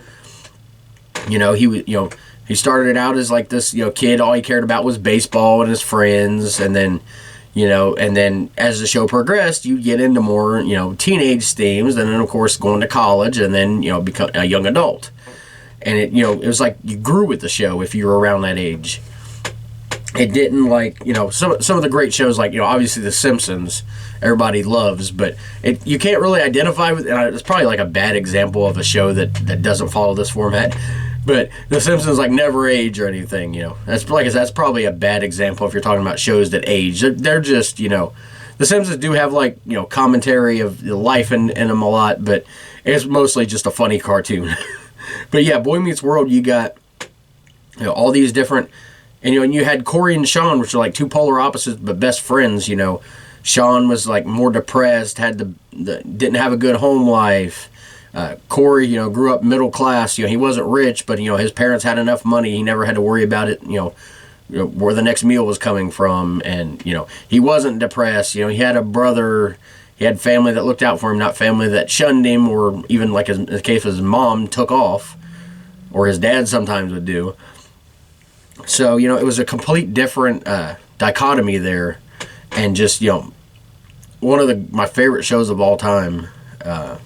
He started out as this, kid, all he cared about was baseball and his friends. And then, and then as the show progressed, you get into more, teenage themes, and then of course going to college, and then, become a young adult. And it was you grew with the show if you were around that age. It didn't some of the great shows obviously The Simpsons everybody loves, but you can't really identify with, and it's probably a bad example of a show that doesn't follow this format, but The Simpsons never age or anything. That's probably a bad example if you're talking about shows that age. They're just The Simpsons do have commentary of life in them a lot, but it's mostly just a funny cartoon. But yeah, Boy Meets World, you got all these different. And and you had Corey and Sean, which are 2 polar opposites but best friends. Sean was more depressed, didn't have a good home life. Corey, grew up middle class. He wasn't rich, but his parents had enough money. He never had to worry about it. Where the next meal was coming from, and he wasn't depressed. He had a brother. He had family that looked out for him, not family that shunned him, or even in the case of his mom took off, or his dad sometimes would do. So, it was a complete different dichotomy there, and just, one of my favorite shows of all time. And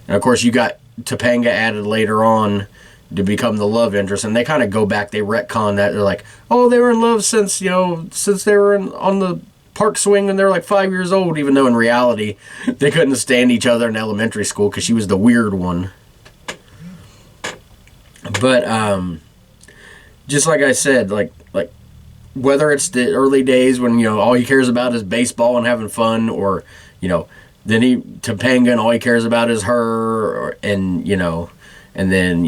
of course, you got Topanga added later on to become the love interest, and they kind of go back, they retcon that. They're like, oh, they were in love since they were on the park swing when they were like 5 years old, even though in reality they couldn't stand each other in elementary school because she was the weird one. But just like I said, like whether it's the early days when all he cares about is baseball and having fun, or then Topanga and all he cares about is her, and then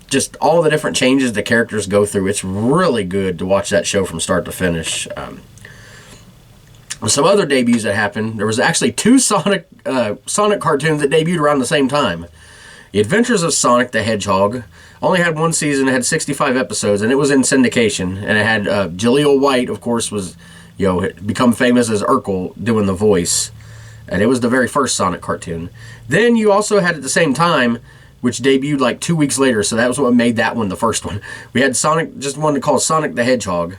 just all the different changes the characters go through. It's really good to watch that show from start to finish. Some other debuts that happened. There was actually 2 Sonic cartoons that debuted around the same time. The Adventures of Sonic the Hedgehog only had 1 season. It had 65 episodes, and it was in syndication. And it had Jaleel White, of course, was become famous as Urkel doing the voice. And it was the very first Sonic cartoon. Then you also had at the same time, which debuted like 2 weeks later, so that was what made that one the first one. We had Sonic, just one called Sonic the Hedgehog.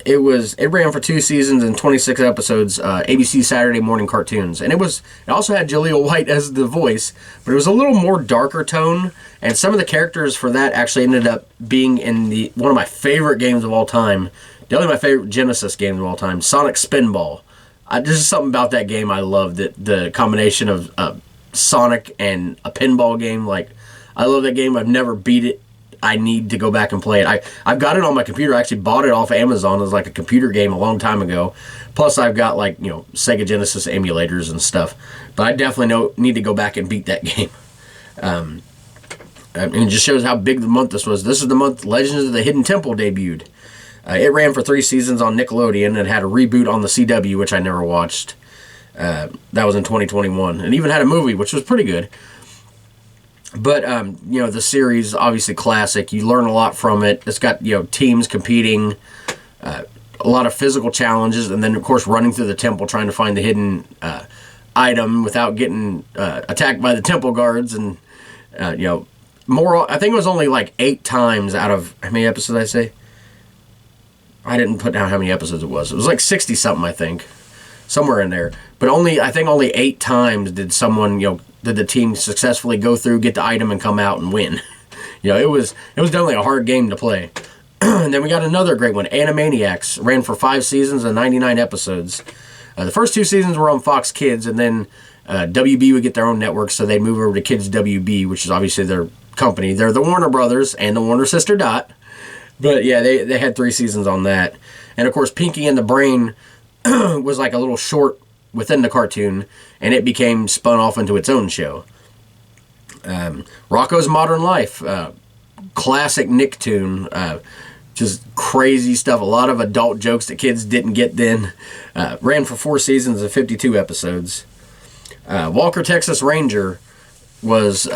It ran for 2 seasons and 26 episodes, ABC Saturday morning cartoons. And it also had Jaleel White as the voice, but it was a little more darker tone, and some of the characters for that actually ended up being in one of my favorite games of all time, definitely my favorite Genesis game of all time, Sonic Spinball. There's just something about that game I love, the combination of Sonic and a pinball game. Like, I love that game. I've never beat it. I need to go back and play it. I've got it on my computer. I actually bought it off of Amazon as like a computer game a long time ago. Plus, I've got like Sega Genesis emulators and stuff. But I definitely need to go back and beat that game. And it just shows how big the month this was. This is the month Legends of the Hidden Temple debuted. It ran for 3 seasons on Nickelodeon and had a reboot on the CW, which I never watched. That was in 2021. And even had a movie, which was pretty good. But, the series, obviously classic. You learn a lot from it. It's got, teams competing, a lot of physical challenges, and then, of course, running through the temple trying to find the hidden item without getting attacked by the temple guards. And, I think it was only like 8 times out of, how many episodes did I say? I didn't put down how many episodes it was. It was like 60-something, I think. Somewhere in there. But I think only 8 times did someone, did the team successfully go through, get the item, and come out and win. It was definitely a hard game to play. And then we got another great one, Animaniacs. Ran for 5 seasons and 99 episodes. The first 2 seasons were on Fox Kids, and then WB would get their own network, so they'd move over to Kids WB, which is obviously their company. They're the Warner Brothers and the Warner sister Dot. But yeah, they had 3 seasons on that. And of course, Pinky and the Brain was like a little short within the cartoon, and it became spun off into its own show. Rocko's Modern Life, classic Nicktoon, just crazy stuff, a lot of adult jokes that kids didn't get then. Ran for 4 seasons and 52 episodes. Walker Texas Ranger was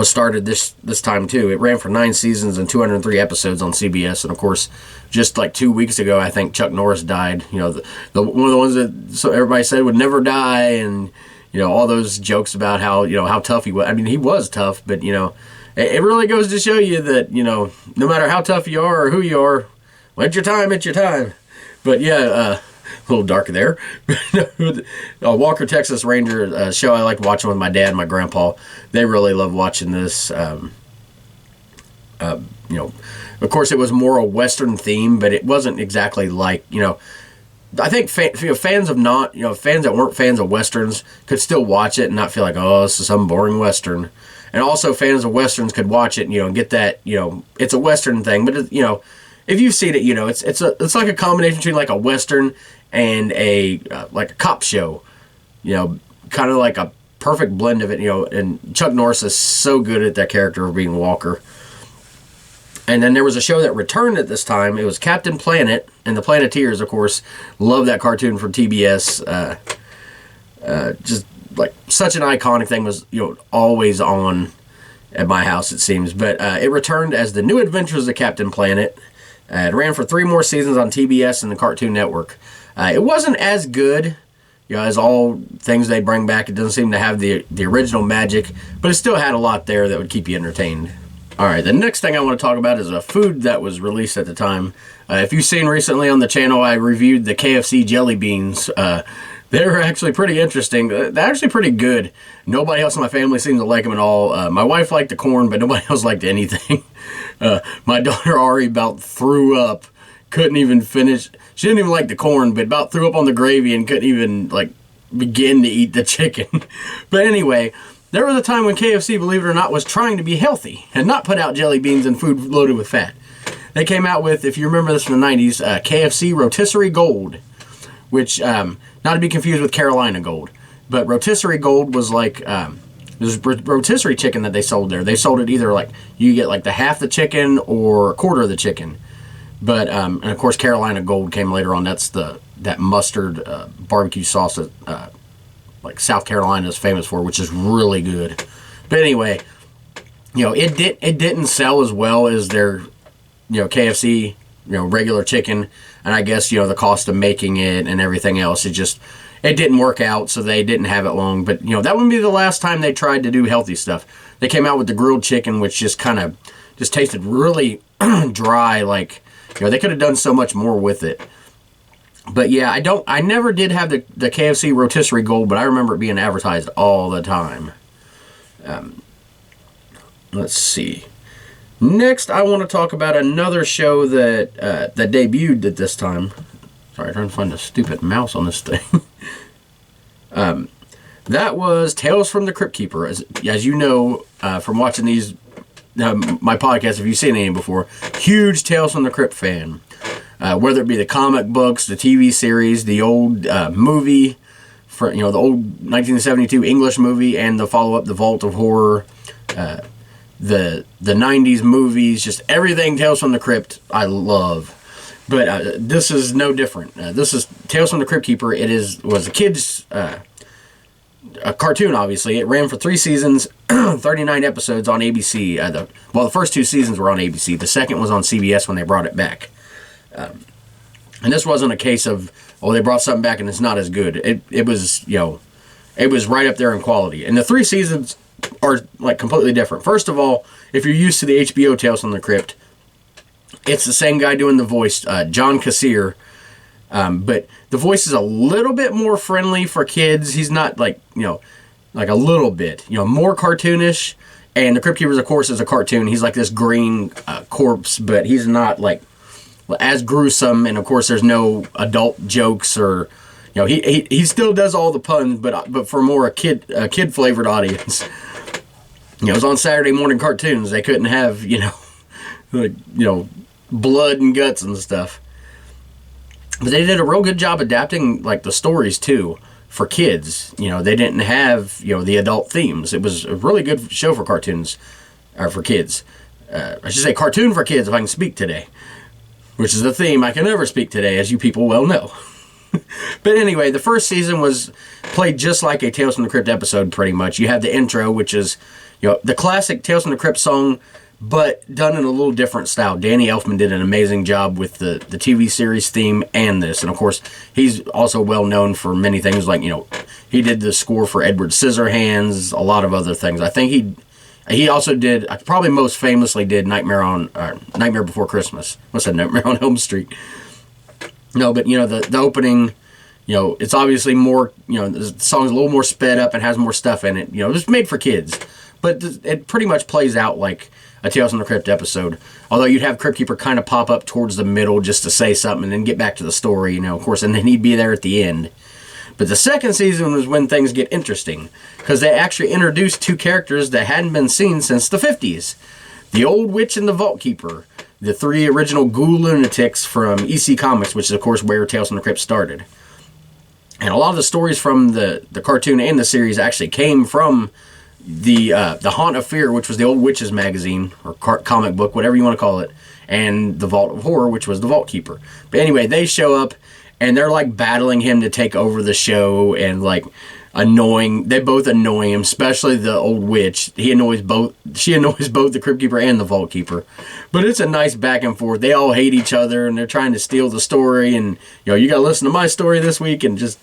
started this time too. It ran for 9 seasons and 203 episodes on CBS, and of course, just like 2 weeks ago, I think Chuck Norris died. One of the ones that everybody said would never die, and all those jokes about how how tough he was. I mean, he was tough, but it really goes to show you that no matter how tough you are or who you are, when it's your time, it's your time. But yeah. A little dark there. Walker Texas Ranger show I like watching with my dad and my grandpa. They really love watching this. Of course, it was more a Western theme, but it wasn't exactly like I think fans of fans that weren't fans of Westerns could still watch it and not feel like, oh, this is some boring Western. And also fans of Westerns could watch it and get that it's a Western thing, but if you've seen it, it's like a combination between like a Western and a like a cop show, kind of like a perfect blend of it, and Chuck Norris is so good at that character of being Walker. And then there was a show that returned at this time. It was Captain Planet, and the Planeteers, of course, love that cartoon from TBS. Just like such an iconic thing, was always on at my house, it seems. But it returned as The New Adventures of Captain Planet. It ran for 3 more seasons on TBS and the Cartoon Network. It wasn't as good, as all things they bring back. It doesn't seem to have the original magic, but it still had a lot there that would keep you entertained. All right, the next thing I want to talk about is a food that was released at the time. If you've seen recently on the channel, I reviewed the KFC jelly beans. They were actually pretty interesting. They're actually pretty good. Nobody else in my family seems to like them at all. My wife liked the corn, but nobody else liked anything. My daughter Ari about threw up. Couldn't even finish. She didn't even like the corn, but about threw up on the gravy and couldn't even like begin to eat the chicken. But anyway, there was a time when KFC, believe it or not, was trying to be healthy and not put out jelly beans and food loaded with fat. They came out with, if you remember this from the 90s, KFC Rotisserie Gold, which, not to be confused with Carolina Gold, but Rotisserie Gold was like, there's rotisserie chicken that they sold there. They sold it either like, you get like the half the chicken or a quarter of the chicken. But, and of course, Carolina Gold came later on. That's that mustard barbecue sauce that like South Carolina is famous for, which is really good. But anyway, it didn't sell as well as their, KFC, regular chicken. And I guess, the cost of making it and everything else, it didn't work out, so they didn't have it long. But, that wouldn't be the last time they tried to do healthy stuff. They came out with the grilled chicken, which just tasted really dry, like, they could have done so much more with it. But yeah, I never did have the KFC Rotisserie Gold, but I remember it being advertised all the time. Let's see. Next, I want to talk about another show that debuted at this time. Sorry, I'm trying to find a stupid mouse on this thing. That was Tales from the Cryptkeeper. As you know, from watching these my podcast, if you've seen any before, huge Tales from the Crypt fan. Whether it be the comic books, the TV series, the old movie, the old 1972 English movie, and the follow-up, The Vault of Horror, the 90's movies, just everything Tales from the Crypt, I love. But this is no different. This is Tales from the Cryptkeeper. It was a kid's a cartoon, obviously. It ran for 3 seasons, 39 episodes on ABC. The first 2 seasons were on ABC. The second was on CBS when they brought it back. And this wasn't a case of, they brought something back and it's not as good. It was, it was right up there in quality. And the 3 seasons are like completely different. First of all, if you're used to the HBO Tales from the Crypt, it's the same guy doing the voice, John Kassir. But the voice is a little bit more friendly for kids. He's not like a little bit, more cartoonish. And the Crypt Keepers, of course, is a cartoon. He's like this green corpse, but he's not like as gruesome. And of course, there's no adult jokes or, he still does all the puns, but for more a kid flavored audience. It was on Saturday morning cartoons. They couldn't have, blood and guts and stuff. But they did a real good job adapting like the stories too for kids. They didn't have the adult themes. It was a really good show for cartoons, or for kids. I should say cartoon for kids if I can speak today, which is the theme I can never speak today, as you people well know. But anyway, the first season was played just like a Tales from the Crypt episode, pretty much. You have the intro, which is the classic Tales from the Crypt song, but done in a little different style. Danny Elfman did an amazing job with the TV series theme and this. And of course, he's also well known for many things like, he did the score for Edward Scissorhands, a lot of other things. I think he also did, probably most famously did Nightmare Before Christmas. What's that, Nightmare on Elm Street? No, but the opening, it's obviously more, the song's a little more sped up and has more stuff in it. It's made for kids. But it pretty much plays out like a Tales from the Crypt episode. Although you'd have Cryptkeeper kind of pop up towards the middle just to say something and then get back to the story, of course, and then he'd be there at the end. But the second season was when things get interesting, because they actually introduced 2 characters that hadn't been seen since the 50s. The Old Witch and the Vault Keeper, the 3 original ghoul lunatics from EC Comics, which is, of course, where Tales from the Crypt started. And a lot of the stories from the cartoon and the series actually came from the Haunt of Fear, which was the Old Witches magazine, or comic book, whatever you want to call it, and the Vault of Horror, which was the Vault Keeper. But anyway, they show up, and they're like battling him to take over the show, and like they both annoy him, especially the Old Witch. She annoys both the Crypt Keeper and the Vault Keeper. But it's a nice back and forth. They all hate each other, and they're trying to steal the story, and you gotta listen to my story this week, and just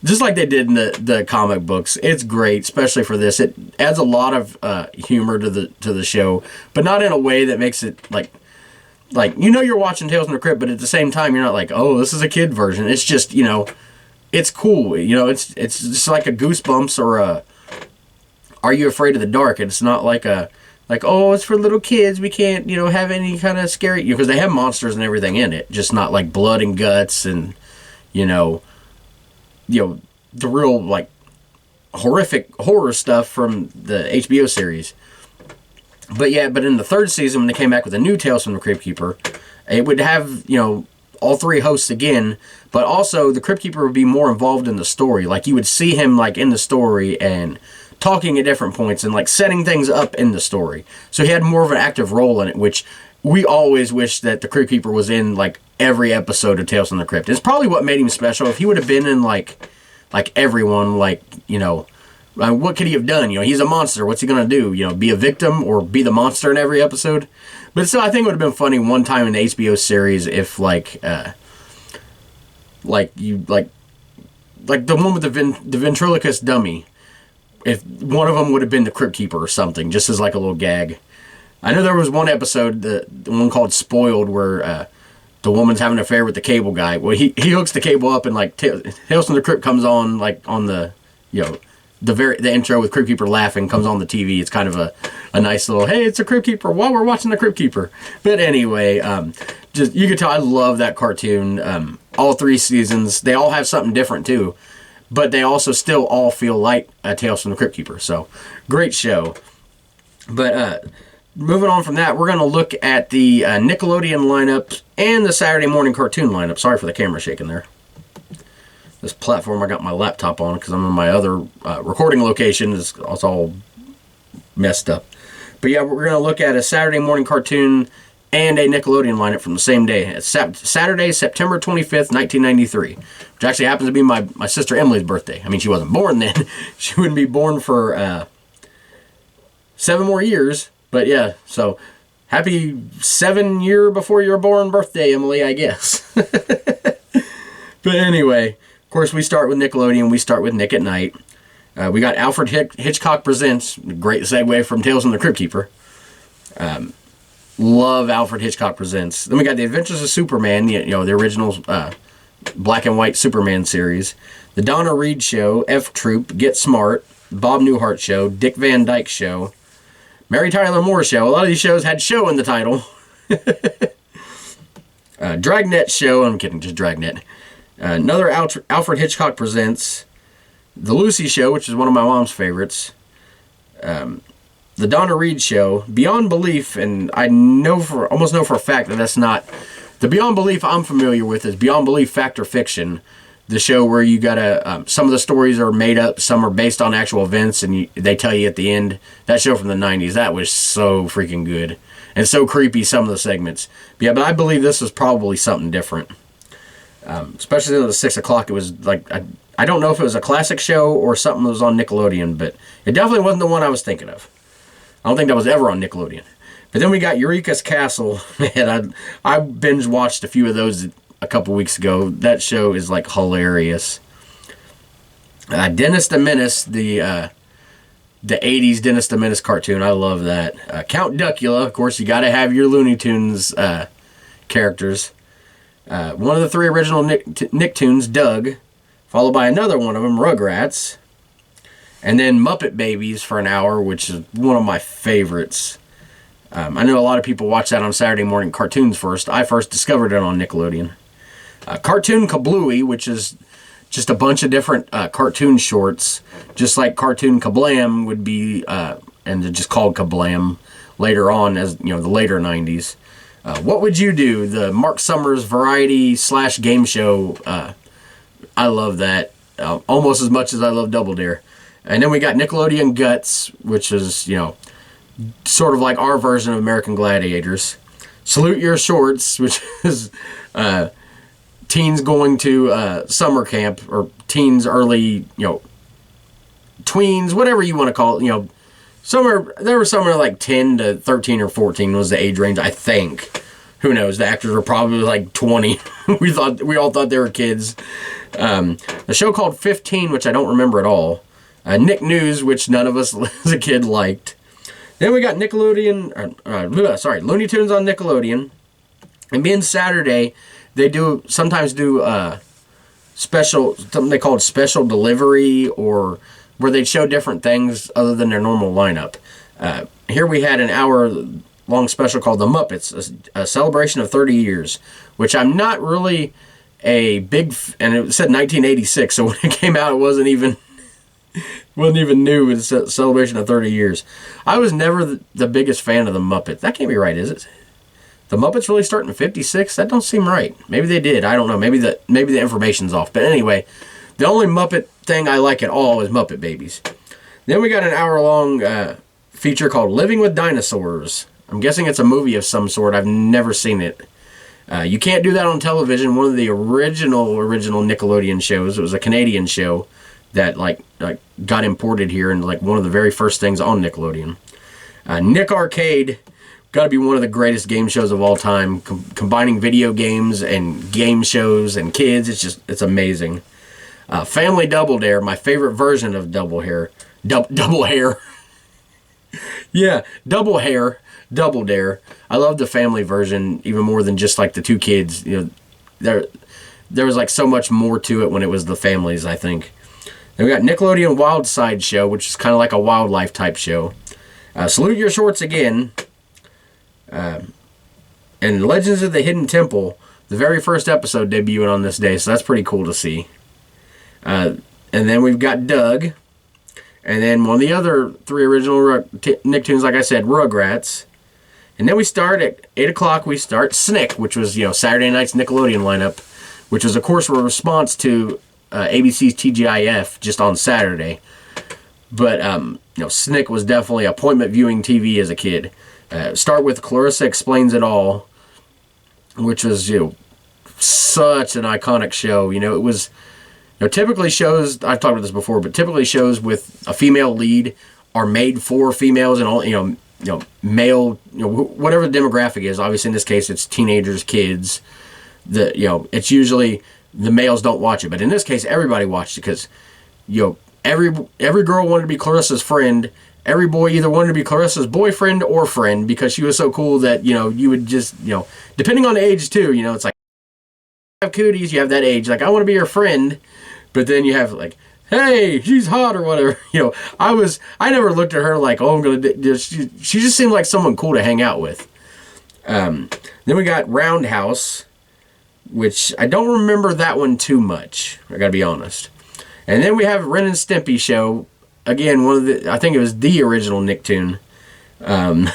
just like they did in the comic books. It's great, especially for this. It adds a lot of humor to the show, but not in a way that makes it like you're watching Tales from the Crypt, but at the same time you're not like, oh, this is a kid version. It's just it's cool. It's just like a Goosebumps or a Are You Afraid of the Dark? And it's not like oh, it's for little kids. We can't have any kind of scary because they have monsters and everything in it, just not like blood and guts and the real like horrific horror stuff from the HBO series. But in the third season, when they came back with a new Tales from the Cryptkeeper, it would have, all three hosts again, but also the Cryptkeeper would be more involved in the story. Like, you would see him, like, in the story and talking at different points and, like, setting things up in the story. So he had more of an active role in it, which we always wish that the Cryptkeeper was in, like, every episode of Tales from the Crypt. It's probably what made him special. If he would have been in, like everyone, what could he have done? He's a monster. What's he going to do? Be a victim or be the monster in every episode? But still, I think it would have been funny one time in the HBO series if, the one with the ventriloquist dummy, if one of them would have been the Crypt Keeper or something, just as like a little gag. I know there was one episode, the one called Spoiled, where the woman's having an affair with the cable guy. Well, he hooks the cable up and Tales from the Crypt comes on on the the intro with Crypt Keeper laughing comes on the TV. It's kind of a nice little, hey, it's a Crypt Keeper while we're watching the Crypt Keeper. But anyway, just you can tell I love that cartoon. All three seasons, they all have something different too, but they also still all feel like Tales from the Crypt Keeper. So great show. But moving on from that, we're going to look at the Nickelodeon lineup and the Saturday morning cartoon lineup. Sorry for the camera shaking there. This platform I got my laptop on because I'm in my other recording location. It's all messed up. But yeah, we're going to look at a Saturday morning cartoon and a Nickelodeon lineup from the same day. It's Saturday, September 25th, 1993, which actually happens to be my sister Emily's birthday. I mean, she wasn't born then. She wouldn't be born for 7 more years. But yeah, so happy 7 year before you were born birthday, Emily, I guess. But anyway, of course, we start with Nickelodeon. We start with Nick at Night. We got Alfred Hitchcock Presents. Great segue from Tales from the Crypt Keeper. Love Alfred Hitchcock Presents. Then we got The Adventures of Superman, the original black and white Superman series. The Donna Reed Show, F Troop, Get Smart, Bob Newhart Show, Dick Van Dyke Show, Mary Tyler Moore Show. A lot of these shows had show in the title. Dragnet Show. I'm kidding, just Dragnet. Another Alfred Hitchcock Presents. The Lucy Show, which is one of my mom's favorites. The Donna Reed Show. Beyond Belief, and I almost know for a fact that that's not... The Beyond Belief I'm familiar with is Beyond Belief Fact or Fiction. The show where you gotta... some of the stories are made up, some are based on actual events, and they tell you at the end. That show from the 90s, that was so freaking good. And so creepy, some of the segments. But yeah, but I believe this was probably something different. Especially at the 6 o'clock, it was like... I don't know if it was a classic show or something that was on Nickelodeon, but it definitely wasn't the one I was thinking of. I don't think that was ever on Nickelodeon. But then we got Eureka's Castle. Man, I binge watched a few of those a couple weeks ago. That show is like hilarious. Dennis the Menace, the 80s Dennis the Menace cartoon. I love that. Count Duckula, of course, you got to have your Looney Tunes characters. One of the 3 original Nicktoons, Doug, followed by another one of them, Rugrats. And then Muppet Babies for an hour, which is one of my favorites. I know a lot of people watch that on Saturday morning cartoons first. I first discovered it on Nickelodeon. Cartoon Kablooey, which is just a bunch of different cartoon shorts, just like Cartoon Kablam would be, and just called Kablam later on as, the later 90s. What Would You Do? The Mark Summers variety / game show. I love that almost as much as I love Double Dare. And then we got Nickelodeon Guts, which is, sort of like our version of American Gladiators. Salute Your Shorts, which is teens going to summer camp, or teens early, tweens, whatever you want to call it. There were somewhere like 10 to 13 or 14 was the age range, I think. who knows? The actors were probably like 20. We all thought they were kids. A show called 15, which I don't remember at all. Nick News, which none of us as a kid liked. Then we got Looney Tunes on Nickelodeon. And being Saturday, they sometimes do something they called special delivery, or where they'd show different things other than their normal lineup. Here we had an hour-long special called The Muppets, a celebration of 30 years, which I'm not really a big... And it said 1986, so when it came out, it wasn't even new. It was a celebration of 30 years. I was never the biggest fan of The Muppets. That can't be right, is it? The Muppets really started in 56? That don't seem right. Maybe they did. I don't know. Maybe the information's off. But anyway, the only Muppet thing I like at all is Muppet Babies. Then we got an hour-long feature called Living with Dinosaurs. I'm guessing it's a movie of some sort. I've never seen it. You can't do that on television. One of the original Nickelodeon shows. It was a Canadian show that like got imported here, and like one of the very first things on Nickelodeon. Nick Arcade. Got to be one of the greatest game shows of all time, combining video games and game shows and kids. It's amazing. Family Double Dare, my favorite version of Double Hair. Double Hair. Yeah, Double Hair, Double Dare. I love the family version even more than just like the two kids. You know, there was like so much more to it when it was the families, I think. Then we got Nickelodeon Wild Side Show, which is kind of like a wildlife type show. Salute Your Shorts Again. And Legends of the Hidden Temple, the very first episode debuting on this day, so that's pretty cool to see. And then we've got Doug. And then one of the other three original Nicktoons, like I said, Rugrats. And then we start at 8 o'clock, we start Snick, which was, Saturday night's Nickelodeon lineup, which was, of course, a response to ABC's TGIF just on Saturday. But, Snick was definitely appointment viewing TV as a kid. Start with Clarissa Explains It All, which was, such an iconic show. It was, typically shows, I've talked about this before, but typically shows with a female lead are made for females and all, male, whatever the demographic is. Obviously, in this case, it's teenagers, kids. It's usually the males don't watch it, but in this case, everybody watched it because, every girl wanted to be Clarissa's friend. Every boy either wanted to be Clarissa's boyfriend or friend because she was so cool that, you would just, depending on the age too, it's like, you have cooties, you have that age, like, I want to be your friend, but then you have like, hey, she's hot or whatever, I never looked at her like, oh, I'm going to, she just seemed like someone cool to hang out with. Then we got Roundhouse, which I don't remember that one too much, I gotta be honest. And then we have Ren and Stimpy show. Again, I think it was the original Nicktoon. I'm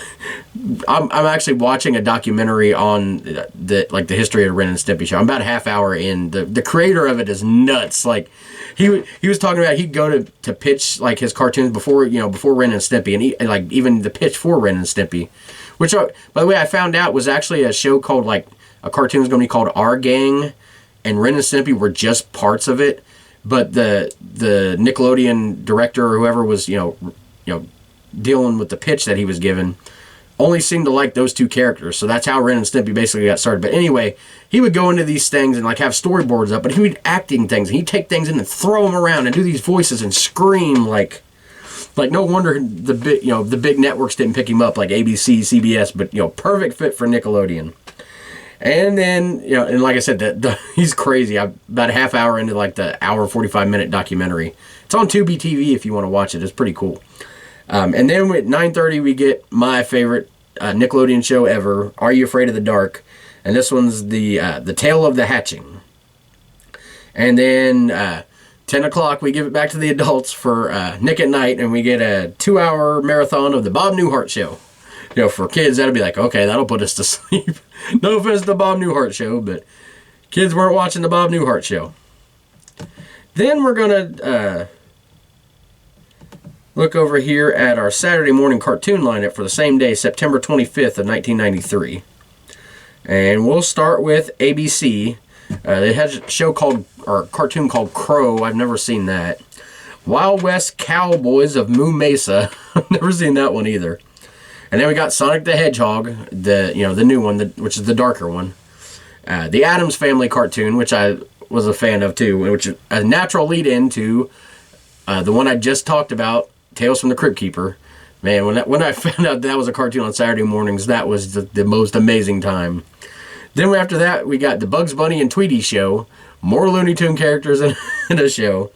actually watching a documentary on the history of the Ren and Stimpy show. I'm about a half hour in. The creator of it is nuts. Like he was talking about he'd go to pitch like his cartoons before Ren and Stimpy, and even the pitch for Ren and Stimpy, which by the way I found out was actually a show called like a cartoon was going to be called Our Gang, and Ren and Stimpy were just parts of it. But the Nickelodeon director or whoever was dealing with the pitch that he was given only seemed to like those two characters. So that's how Ren and Stimpy basically got started. But anyway, he would go into these things and like have storyboards up, but he would acting things and he'd take things in and throw them around and do these voices and scream like no wonder the big networks didn't pick him up like ABC, CBS, but perfect fit for Nickelodeon. And then, and like I said, he's crazy. I'm about a half hour into like the hour 45-minute documentary. It's on Tubi TV if you want to watch it. It's pretty cool. And then at 9:30 we get my favorite Nickelodeon show ever, Are You Afraid of the Dark? And this one's the Tale of the Hatching. And then 10 o'clock we give it back to the adults for Nick at Night, and we get a 2-hour marathon of the Bob Newhart Show. For kids, that'll be like, okay, that'll put us to sleep. No offense to the Bob Newhart Show, but kids weren't watching the Bob Newhart Show. Then we're going to look over here at our Saturday morning cartoon lineup for the same day, September 25th of 1993. And we'll start with ABC. They had a show cartoon called Crow. I've never seen that. Wild West Cowboys of Moo Mesa. I've never seen that one either. And then we got Sonic the Hedgehog, the new one, which is the darker one. The Addams Family cartoon, which I was a fan of too, which is a natural lead into the one I just talked about, Tales from the Cryptkeeper. Man, when I found out that was a cartoon on Saturday mornings, that was the most amazing time. Then after that, we got the Bugs Bunny and Tweety show, more Looney Tune characters in a show.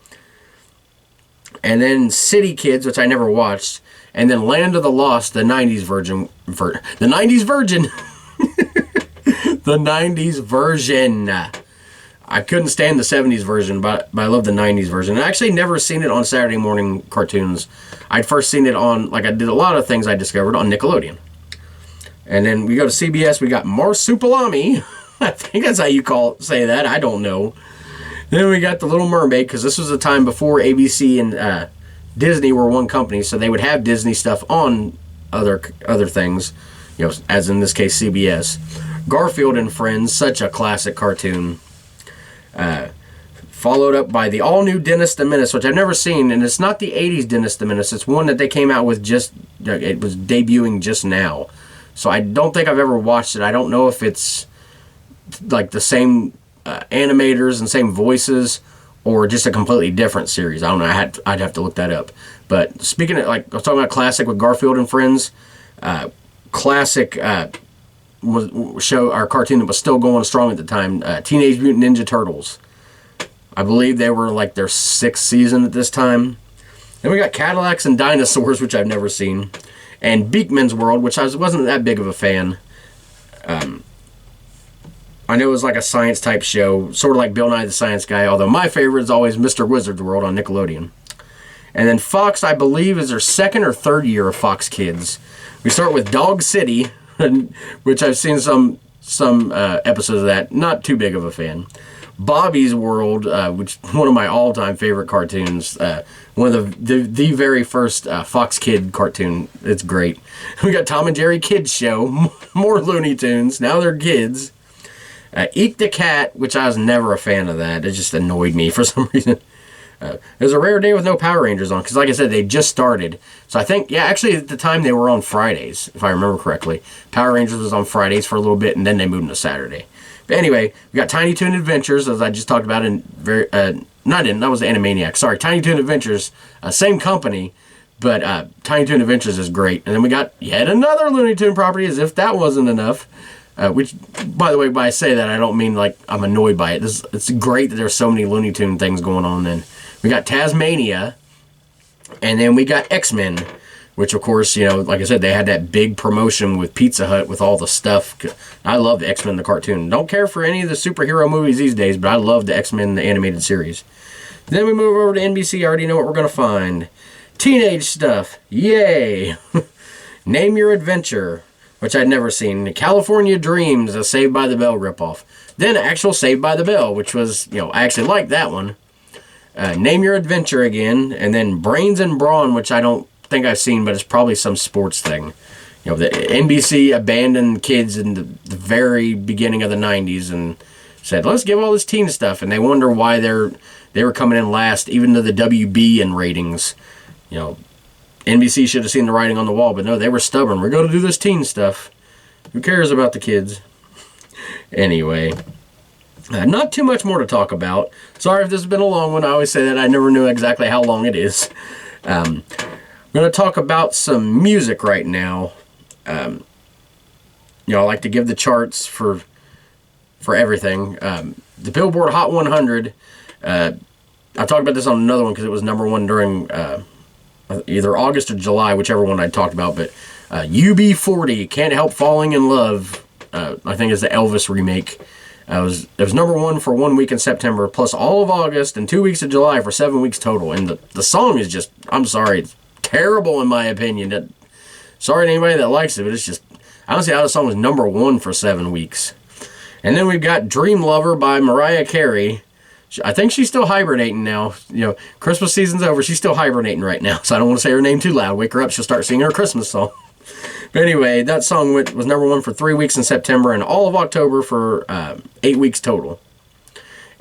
And then City Kids, which I never watched. And then Land of the Lost, the 90's version. The 90's version. The 90's version. I couldn't stand the 70's version, but I love the 90's version. I actually never seen it on Saturday morning cartoons. I'd first seen it on, like I did a lot of things I discovered on Nickelodeon. And then we go to CBS, we got Marsupilami. I think that's how you say that. I don't know. Then we got The Little Mermaid, because this was a time before ABC and Disney were one company, so they would have Disney stuff on other things, as in this case CBS. Garfield and Friends, such a classic cartoon. Followed up by the all-new Dennis the Menace, which I've never seen, and it's not the 80's Dennis the Menace. It's one that they came out with it was debuting just now. So I don't think I've ever watched it. I don't know if it's like the same animators and same voices, or just a completely different series. I don't know. I'd have to look that up. But speaking of, like, I was talking about classic with Garfield and Friends, classic show or cartoon that was still going strong at the time, Teenage Mutant Ninja Turtles. I believe they were like their 6th season at this time. Then we got Cadillacs and Dinosaurs, which I've never seen, and Beakman's World, which I wasn't that big of a fan. I know it was like a science type show, sort of like Bill Nye the Science Guy, although my favorite is always Mr. Wizard's World on Nickelodeon. And then Fox, I believe, is their 2nd or 3rd year of Fox Kids. We start with Dog City, which I've seen some episodes of that. Not too big of a fan. Bobby's World, which one of my all-time favorite cartoons. One of the very first Fox Kid cartoon. It's great. We got Tom and Jerry Kids Show. More Looney Tunes. Now they're kids. Eat the Cat, which I was never a fan of that. It just annoyed me for some reason. It was a rare day with no Power Rangers on, because like I said, they just started. So I think, actually at the time they were on Fridays, if I remember correctly. Power Rangers was on Fridays for a little bit, and then they moved to Saturday. But anyway, we got Tiny Toon Adventures, as I just talked about that was the Animaniacs. Sorry, Tiny Toon Adventures, same company, but Tiny Toon Adventures is great. And then we got yet another Looney Tune property, as if that wasn't enough. Which, by the way, by I say that, I don't mean like I'm annoyed by it. It's great that there's so many Looney Tune things going on. Then we got Tasmania, and then we got X-Men, which of course, like I said, they had that big promotion with Pizza Hut with all the stuff. I love the X-Men, the cartoon. Don't care for any of the superhero movies these days, but I love the X-Men, the animated series. Then we move over to NBC. I already know what we're going to find. Teenage stuff. Yay! Name Your Adventure, which I'd never seen. California Dreams, a Saved by the Bell ripoff. Then actual Saved by the Bell, which was, I actually liked that one. Name Your Adventure again. And then Brains and Brawn, which I don't think I've seen, but it's probably some sports thing. The NBC abandoned kids in the very beginning of the 90s and said, let's give all this teen stuff. And they wonder why they were coming in last, even to the WB in ratings. NBC should have seen the writing on the wall, but no, they were stubborn. We're going to do this teen stuff. Who cares about the kids? Anyway, not too much more to talk about. Sorry if this has been a long one. I always say that. I never knew exactly how long it is. I'm going to talk about some music right now. I like to give the charts for everything. The Billboard Hot 100. I talked about this on another one because it was number one during either August or July, whichever one I talked about, but UB40, Can't Help Falling in Love, I think is the Elvis remake. It was number one for 1 week in September, plus all of August and 2 weeks of July for 7 weeks total. And the song is just, I'm sorry, it's terrible in my opinion. Sorry to anybody that likes it, but it's just, I don't see how the song was number one for 7 weeks. And then we've got Dream Lover by Mariah Carey. I think she's still hibernating now. Christmas season's over. She's still hibernating right now, so I don't want to say her name too loud. Wake her up, she'll start singing her Christmas song. But anyway, that song was number one for 3 weeks in September and all of October for 8 weeks total.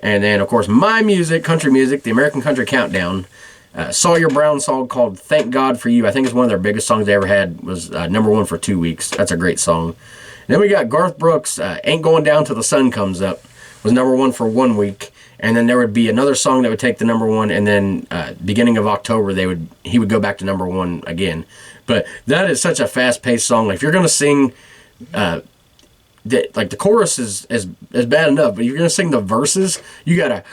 And then, of course, my music, country music, the American Country Countdown. Sawyer Brown song called Thank God For You. I think it's one of their biggest songs they ever had. Was number one for 2 weeks. That's a great song. Then we got Garth Brooks, Ain't Going Down Till the Sun Comes Up. Was number one for 1 week. And then there would be another song that would take the number one, and then beginning of October he would go back to number one again. But that is such a fast-paced song. Like, if you're gonna sing, like the chorus is bad enough, but if you're gonna sing the verses, you gotta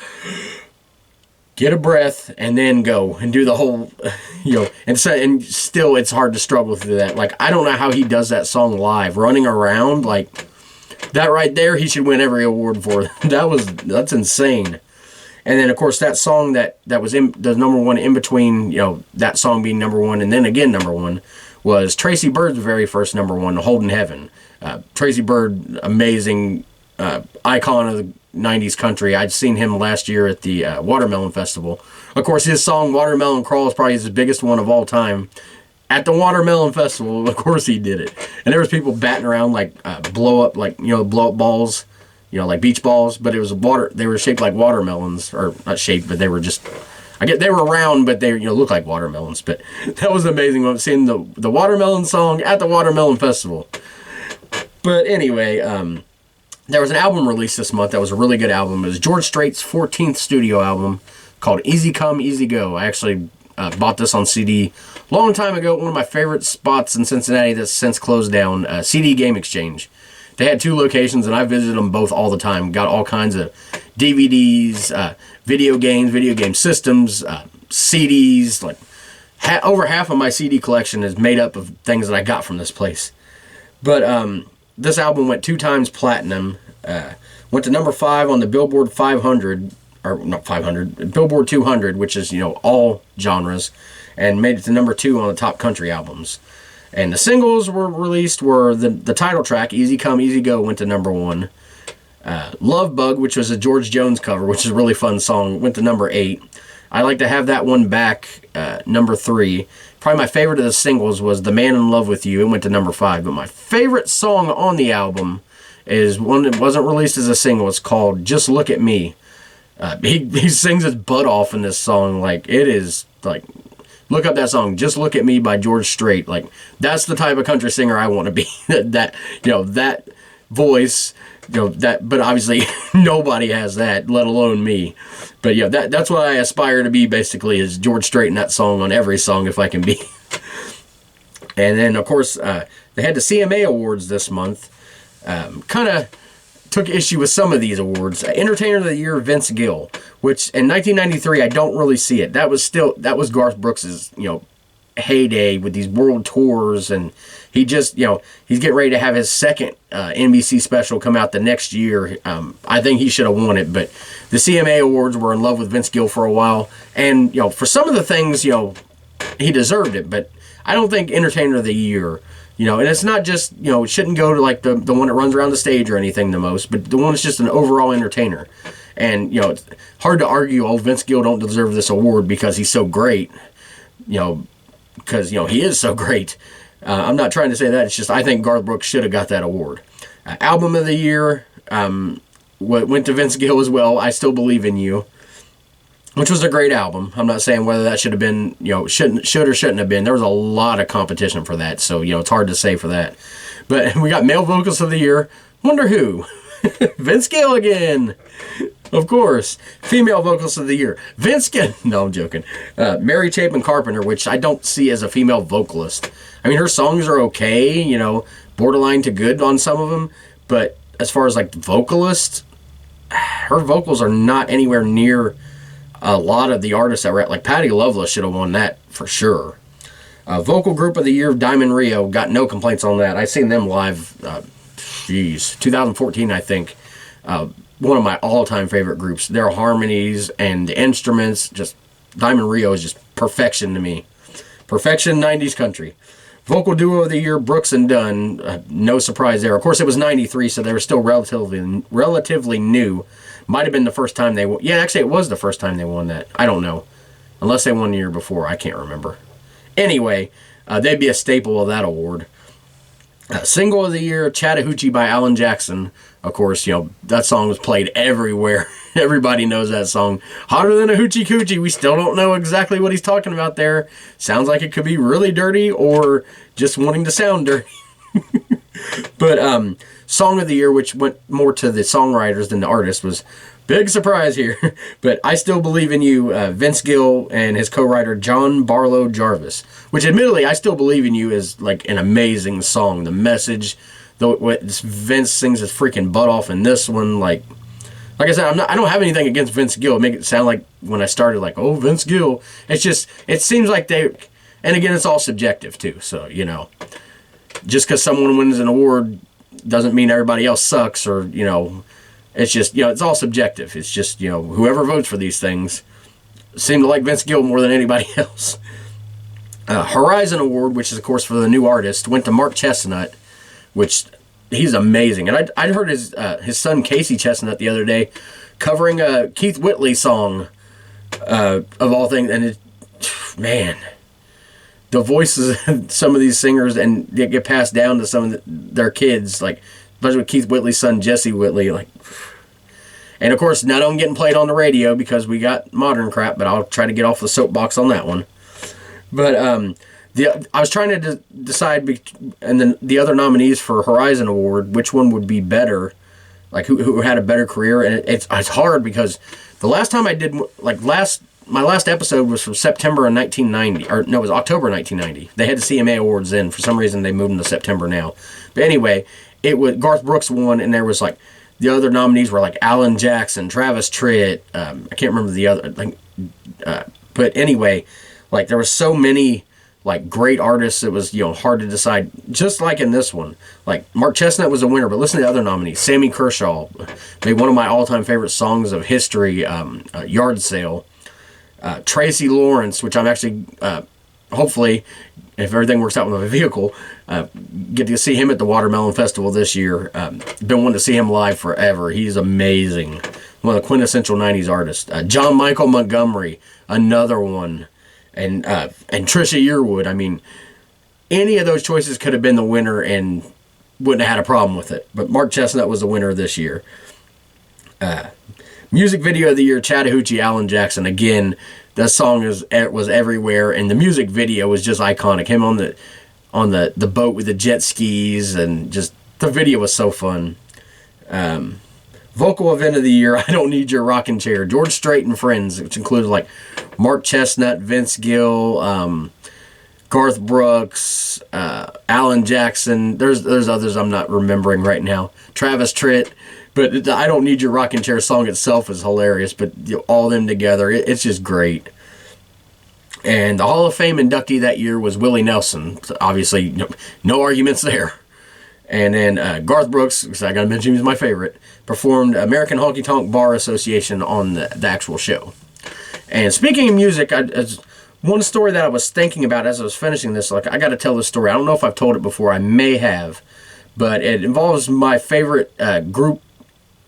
get a breath and then go and do the whole, and still it's hard to struggle through that. Like, I don't know how he does that song live, running around like. That right there, he should win every award for. That's insane. And then, of course, that song that was the number one in between, that song being number one and then again number one, was Tracy Bird's very first number one, Holden Heaven. Tracy Bird, amazing icon of the 90s country. I'd seen him last year at the Watermelon Festival. Of course, his song Watermelon Crawl is probably his biggest one of all time. At the Watermelon Festival, of course he did it. And there was people batting around like blow up balls, like beach balls, but it was they were shaped like watermelons, or not shaped, but they were just, they were round, but they looked like watermelons. But that was amazing seeing the Watermelon song at the Watermelon Festival. But anyway, there was an album released this month that was a really good album. It was George Strait's 14th studio album called Easy Come, Easy Go. I actually bought this on CD a long time ago at one of my favorite spots in Cincinnati that's since closed down, CD Game Exchange. They had 2 locations, and I visited them both all the time. Got all kinds of DVDs, video game systems, CDs. Like over half of my CD collection is made up of things that I got from this place. But this album went 2 times platinum. Went to number 5 on the Billboard 500. Or not 500, Billboard 200, which is, all genres, and made it to number 2 on the top country albums. And the singles were released were the title track, Easy Come, Easy Go, went to number 1. Love Bug, which was a George Jones cover, which is a really fun song, went to number 8. I like to have that one back, number 3. Probably my favorite of the singles was The Man in Love With You, it went to number 5. But my favorite song on the album is one that wasn't released as a single. It's called Just Look At Me. He sings his butt off in this song. Like, it is, like, look up that song, Just Look At Me by George Strait. Like, that's the type of country singer I want to be. that voice, but obviously nobody has that, let alone me. But yeah, that's what I aspire to be, basically, is George Strait in that song on every song if I can be. And then, of course, they had the CMA Awards this month. Kind of took issue with some of these awards. Entertainer of the Year, Vince Gill, which in 1993 I don't really see it. That was Garth Brooks's heyday with these world tours, and he just he's getting ready to have his second NBC special come out the next year. I think he should have won it, but the CMA Awards were in love with Vince Gill for a while, and for some of the things he deserved it, but I don't think Entertainer of the Year. And it's not just, it shouldn't go to like the one that runs around the stage or anything the most, but the one that's just an overall entertainer. And, it's hard to argue, Vince Gill don't deserve this award because he's so great, because, he is so great. I'm not trying to say that. It's just I think Garth Brooks should have got that award. Album of the Year went to Vince Gill as well, I Still Believe in You, which was a great album. I'm not saying whether that should have been, should or shouldn't have been. There was a lot of competition for that, so, it's hard to say for that. But we got Male Vocalist of the Year. Wonder who? Vince Gill again. Of course. Female Vocalist of the Year. Vince Gill. No, I'm joking. Mary Chapin Carpenter, which I don't see as a female vocalist. I mean, her songs are okay, borderline to good on some of them. But as far as, like, vocalist, her vocals are not anywhere near a lot of the artists that were at, like Patti Loveless should have won that for sure. Vocal Group of the Year, Diamond Rio, got no complaints on that. I seen them live, 2014, I think. One of my all-time favorite groups. Their harmonies and the instruments, just Diamond Rio is just perfection to me. Perfection 90s country. Vocal Duo of the Year, Brooks and Dunn. No surprise there. Of course, it was 93, so they were still relatively new. Might have been the first time they won. Yeah, actually, it was the first time they won that. I don't know. Unless they won the year before. I can't remember. Anyway, they'd be a staple of that award. Single of the year, Chattahoochee by Alan Jackson. Of course, that song was played everywhere. Everybody knows that song. Hotter than a hoochie coochie. We still don't know exactly what he's talking about there. Sounds like it could be really dirty or just wanting to sound dirty. But Song of the Year, which went more to the songwriters than the artist, was big surprise here. But I Still Believe in You, Vince Gill and his co-writer John Barlow Jarvis. Which admittedly, I Still Believe in You is like an amazing song. The message, Vince sings his freaking butt off in this one. Like I said, I don't have anything against Vince Gill. Make it sound like when I started, like, oh, Vince Gill. It's just, it seems like they, and again, it's all subjective too. So, just because someone wins an award doesn't mean everybody else sucks, or, it's just, it's all subjective. It's just, whoever votes for these things seem to like Vince Gill more than anybody else. Horizon Award, which is, of course, for the new artist, went to Mark Chestnut, which he's amazing. And I'd heard his son, Casey Chestnut, the other day covering a Keith Whitley song, of all things. And man, the voices of some of these singers, and they get passed down to some of their kids, like, especially with Keith Whitley's son, Jesse Whitley, like. And of course, none of them getting played on the radio because we got modern crap, but I'll try to get off the soapbox on that one. But I was trying to decide, and then the other nominees for Horizon Award, which one would be better, like who had a better career, and it's hard because the last time I did, like, my last episode was from September of 1990, or no, it was October 1990. They had the CMA Awards then. For some reason, they moved them to September now. But anyway, it was Garth Brooks won, and there was like the other nominees were like Alan Jackson, Travis Tritt. I can't remember the other, but anyway, like there was so many like great artists. It was hard to decide. Just like in this one, like Mark Chestnut was a winner, but listen to the other nominees. Sammy Kershaw made one of my all-time favorite songs of history, "Yard Sale." Tracy Lawrence, which I'm actually, hopefully, if everything works out with my vehicle, get to see him at the Watermelon Festival this year. Been wanting to see him live forever. He's amazing. One of the quintessential 90s artists. John Michael Montgomery, another one. And Trisha Yearwood. I mean, any of those choices could have been the winner and wouldn't have had a problem with it. But Mark Chestnut was the winner this year. Music Video of the Year, Chattahoochee, Alan Jackson. Again, that song was everywhere, and the music video was just iconic. Him on the boat with the jet skis, and just the video was so fun. Vocal Event of the Year, I Don't Need Your Rocking Chair. George Strait and Friends, which included like Mark Chestnut, Vince Gill, Garth Brooks, Alan Jackson. There's others I'm not remembering right now. Travis Tritt. But the I Don't Need Your Rocking Chair song itself is hilarious, but all of them together, it's just great. And the Hall of Fame inductee that year was Willie Nelson. So obviously, no arguments there. And then Garth Brooks, because I got to mention he's my favorite, performed American Honky Tonk Bar Association on the actual show. And speaking of music, one story that I was thinking about as I was finishing this, like I got to tell this story. I don't know if I've told it before. I may have. But it involves my favorite group,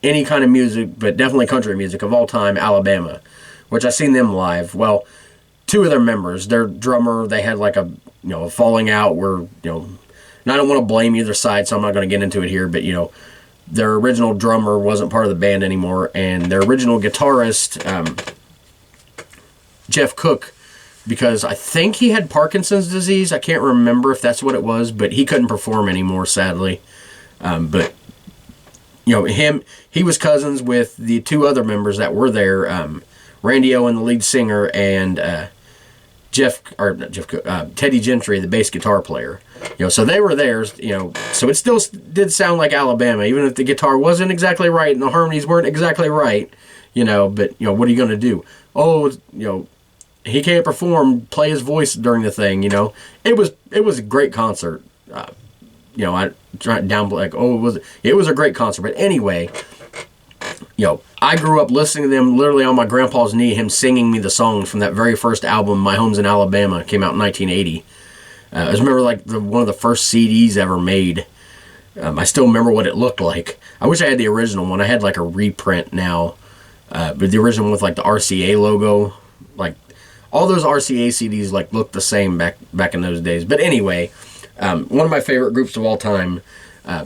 any kind of music, but definitely country music of all time, Alabama, which I seen them live. Well, two of their members, their drummer, they had like a falling out where, and I don't want to blame either side, so I'm not going to get into it here, but their original drummer wasn't part of the band anymore, and their original guitarist, Jeff Cook, because I think he had Parkinson's disease, I can't remember if that's what it was, but he couldn't perform anymore, sadly. But he was cousins with the two other members that were there, Randy Owen, the lead singer, and Teddy Gentry, the bass guitar player. So they were there. So it still did sound like Alabama, even if the guitar wasn't exactly right and the harmonies weren't exactly right. But what are you going to do? Oh, he can't perform, play his voice during the thing. It was a great concert. I try to downplay it was a great concert. But anyway, I grew up listening to them literally on my grandpa's knee, him singing me the songs from that very first album, My Home's in Alabama, came out in 1980. I just remember one of the first CDs ever made. I still remember what it looked like. I wish I had the original one. I had like a reprint now, but the original one with like the RCA logo, like all those RCA CDs like looked the same back in those days. But anyway, One of my favorite groups of all time.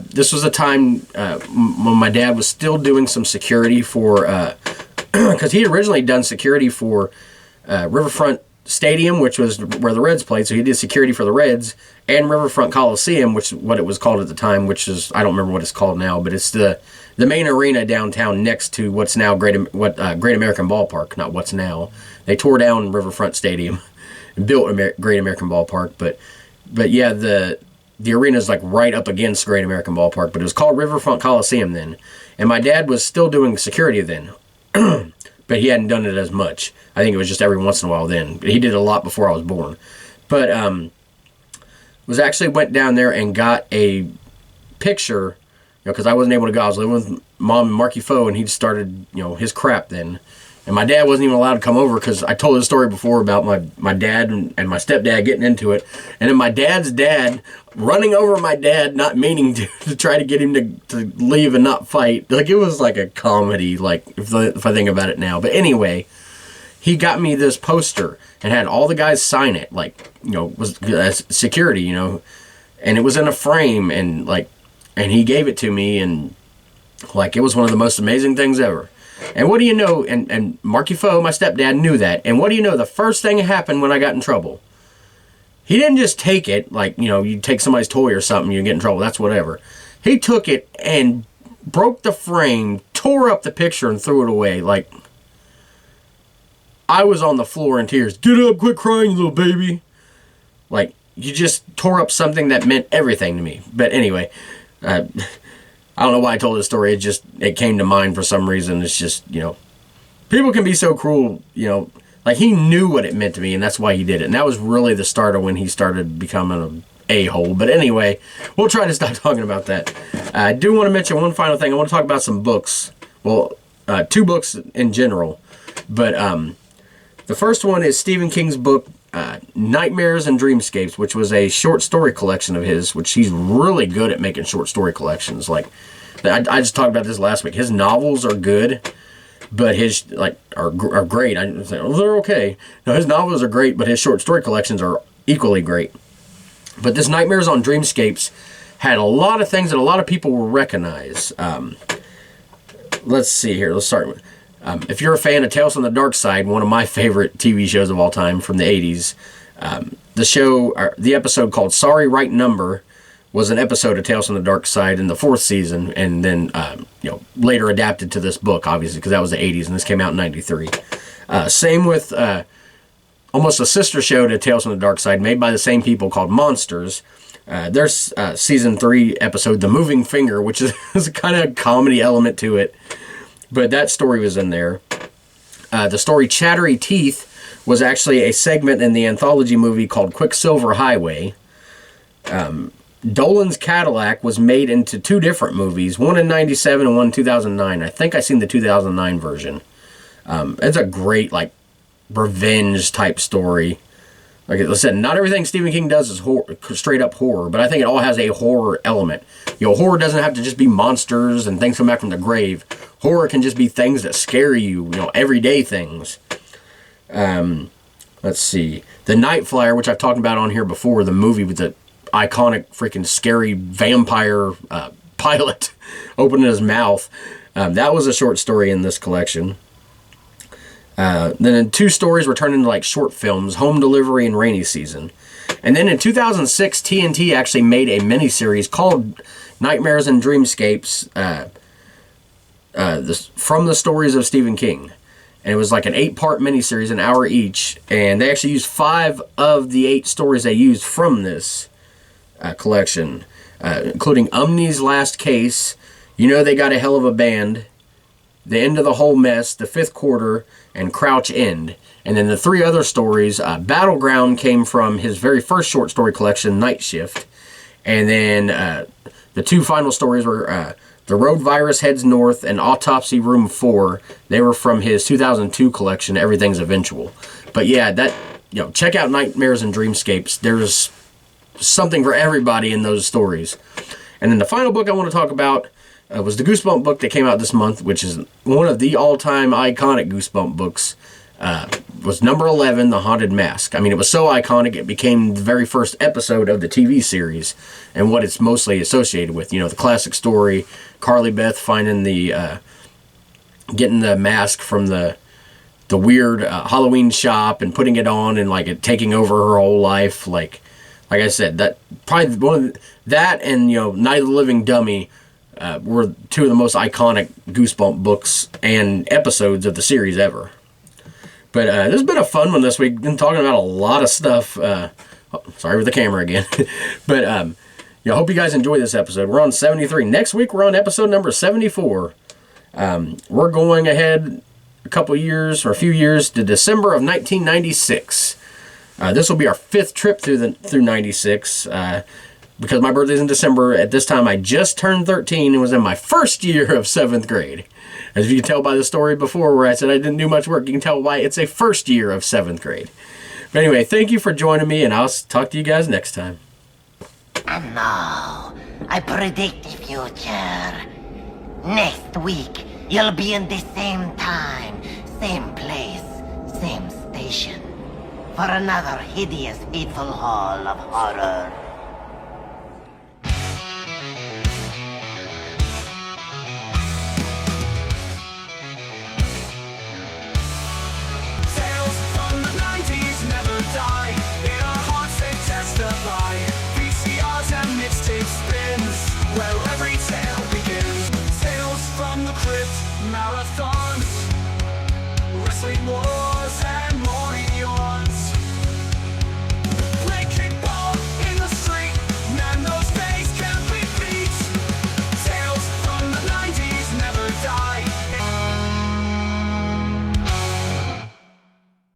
This was a time when my dad was still doing some security for, because he had originally done security for Riverfront Stadium, which was where the Reds played. So he did security for the Reds, and Riverfront Coliseum, which is what it was called at the time, which is, I don't remember what it's called now, but it's the main arena downtown next to what's now Great American Ballpark. Not what's now. They tore down Riverfront Stadium and built Great American Ballpark, but yeah, the arena's like right up against Great American Ballpark, but it was called Riverfront Coliseum then. And my dad was still doing security then, but he hadn't done it as much. I think it was just every once in a while then. He did it a lot before I was born. But went down there and got a picture, because I wasn't able to go. I was living with Mom and Marky Foe, and he'd started, his crap then. And my dad wasn't even allowed to come over, because I told the story before about my dad and my stepdad getting into it. And then my dad's dad running over my dad, not meaning to try to get him to leave and not fight. Like, it was like a comedy, like, if I think about it now. But anyway, he got me this poster and had all the guys sign it, like, was security, and it was in a frame, and he gave it to me, and like, it was one of the most amazing things ever. And what do you know, and Marky Foe, my stepdad, knew that, and what do you know, the first thing that happened when I got in trouble, he didn't just take it, like, you take somebody's toy or something, you get in trouble, that's whatever. He took it and broke the frame, tore up the picture, and threw it away. Like, I was on the floor in tears. Get up, quit crying, you little baby. Like, you just tore up something that meant everything to me. But anyway, I don't know why I told this story. It came to mind for some reason. It's just, people can be so cruel, like, he knew what it meant to me, and that's why he did it. And that was really the start of when he started becoming an a-hole. But anyway, we'll try to stop talking about that. I do want to mention one final thing. I want to talk about some books. Well, 2 books in general. But the first one is Stephen King's book, Nightmares and Dreamscapes, which was a short story collection of his, which he's really good at making short story collections. Like, I just talked about this last week. His novels are good, but his, like, are great. I say, oh, they're okay. No, his novels are great, but his short story collections are equally great. But this Nightmares on Dreamscapes had a lot of things that a lot of people will recognize. Let's see here. Let's start with... if you're a fan of Tales from the Dark Side, one of my favorite TV shows of all time from the 80s, the episode called Sorry Right Number was an episode of Tales from the Dark Side in the 4th season, and then later adapted to this book, obviously, because that was the 80s, and this came out in 93. Same with almost a sister show to Tales from the Dark Side, made by the same people, called Monsters. There's season 3 episode, The Moving Finger, which is a kind of comedy element to it. But that story was in there. The story Chattery Teeth was actually a segment in the anthology movie called Quicksilver Highway. Dolan's Cadillac was made into 2 different movies, one in 97 and one in 2009. I think I seen the 2009 version. It's a great, like, revenge type story. Like I said, not everything Stephen King does is straight up horror, but I think it all has a horror element. Horror doesn't have to just be monsters and things come back from the grave. Horror can just be things that scare you, everyday things. Let's see. The Night Flyer, which I've talked about on here before, the movie with the iconic freaking scary vampire pilot opening his mouth. That was a short story in this collection. Then 2 stories were turned into like short films, Home Delivery and Rainy Season. And then in 2006, TNT actually made a miniseries called Nightmares and Dreamscapes from the stories of Stephen King. And it was like an 8-part miniseries, an hour each. And they actually used 5 of the 8 stories they used from this collection, including Umney's Last Case, They Got a Hell of a Band, The End of the Whole Mess, The Fifth Quarter, and Crouch End. And then the 3 other stories, Battleground came from his very first short story collection, Night Shift. And then the 2 final stories were The Road Virus Heads North and Autopsy Room 4. They were from his 2002 collection, Everything's Eventual. But yeah, check out Nightmares and Dreamscapes. There's something for everybody in those stories. And then the final book I want to talk about was the Goosebump book that came out this month, which is one of the all-time iconic Goosebump books. was number 11, The Haunted Mask. I mean, it was so iconic, it became the very first episode of the TV series and what it's mostly associated with. You know, the classic story, Carly Beth finding getting the mask from the weird Halloween shop and putting it on and, like, it taking over her whole life. Like I said, that probably one of that and, you know, Night of the Living Dummy were two of the most iconic Goosebump books and episodes of the series ever. But this has been a fun one this week. Been talking about a lot of stuff. Sorry with the camera again. But I hope you guys enjoyed this episode. We're on 73. Next week we're on episode number 74. We're going ahead a few years to December of 1996. This will be our 5th trip through 96. Because my birthday's in December. At this time, I just turned 13 and was in my first year of 7th grade. As you can tell by the story before where I said I didn't do much work, you can tell why it's a first year of 7th grade. But anyway, thank you for joining me, and I'll talk to you guys next time. And now, I predict the future. Next week, you'll be in the same time, same place, same station, for another hideous, fateful haul of horror. Tales from the 90's never die. In our hearts they testify. VCRs and mixtape spins, where every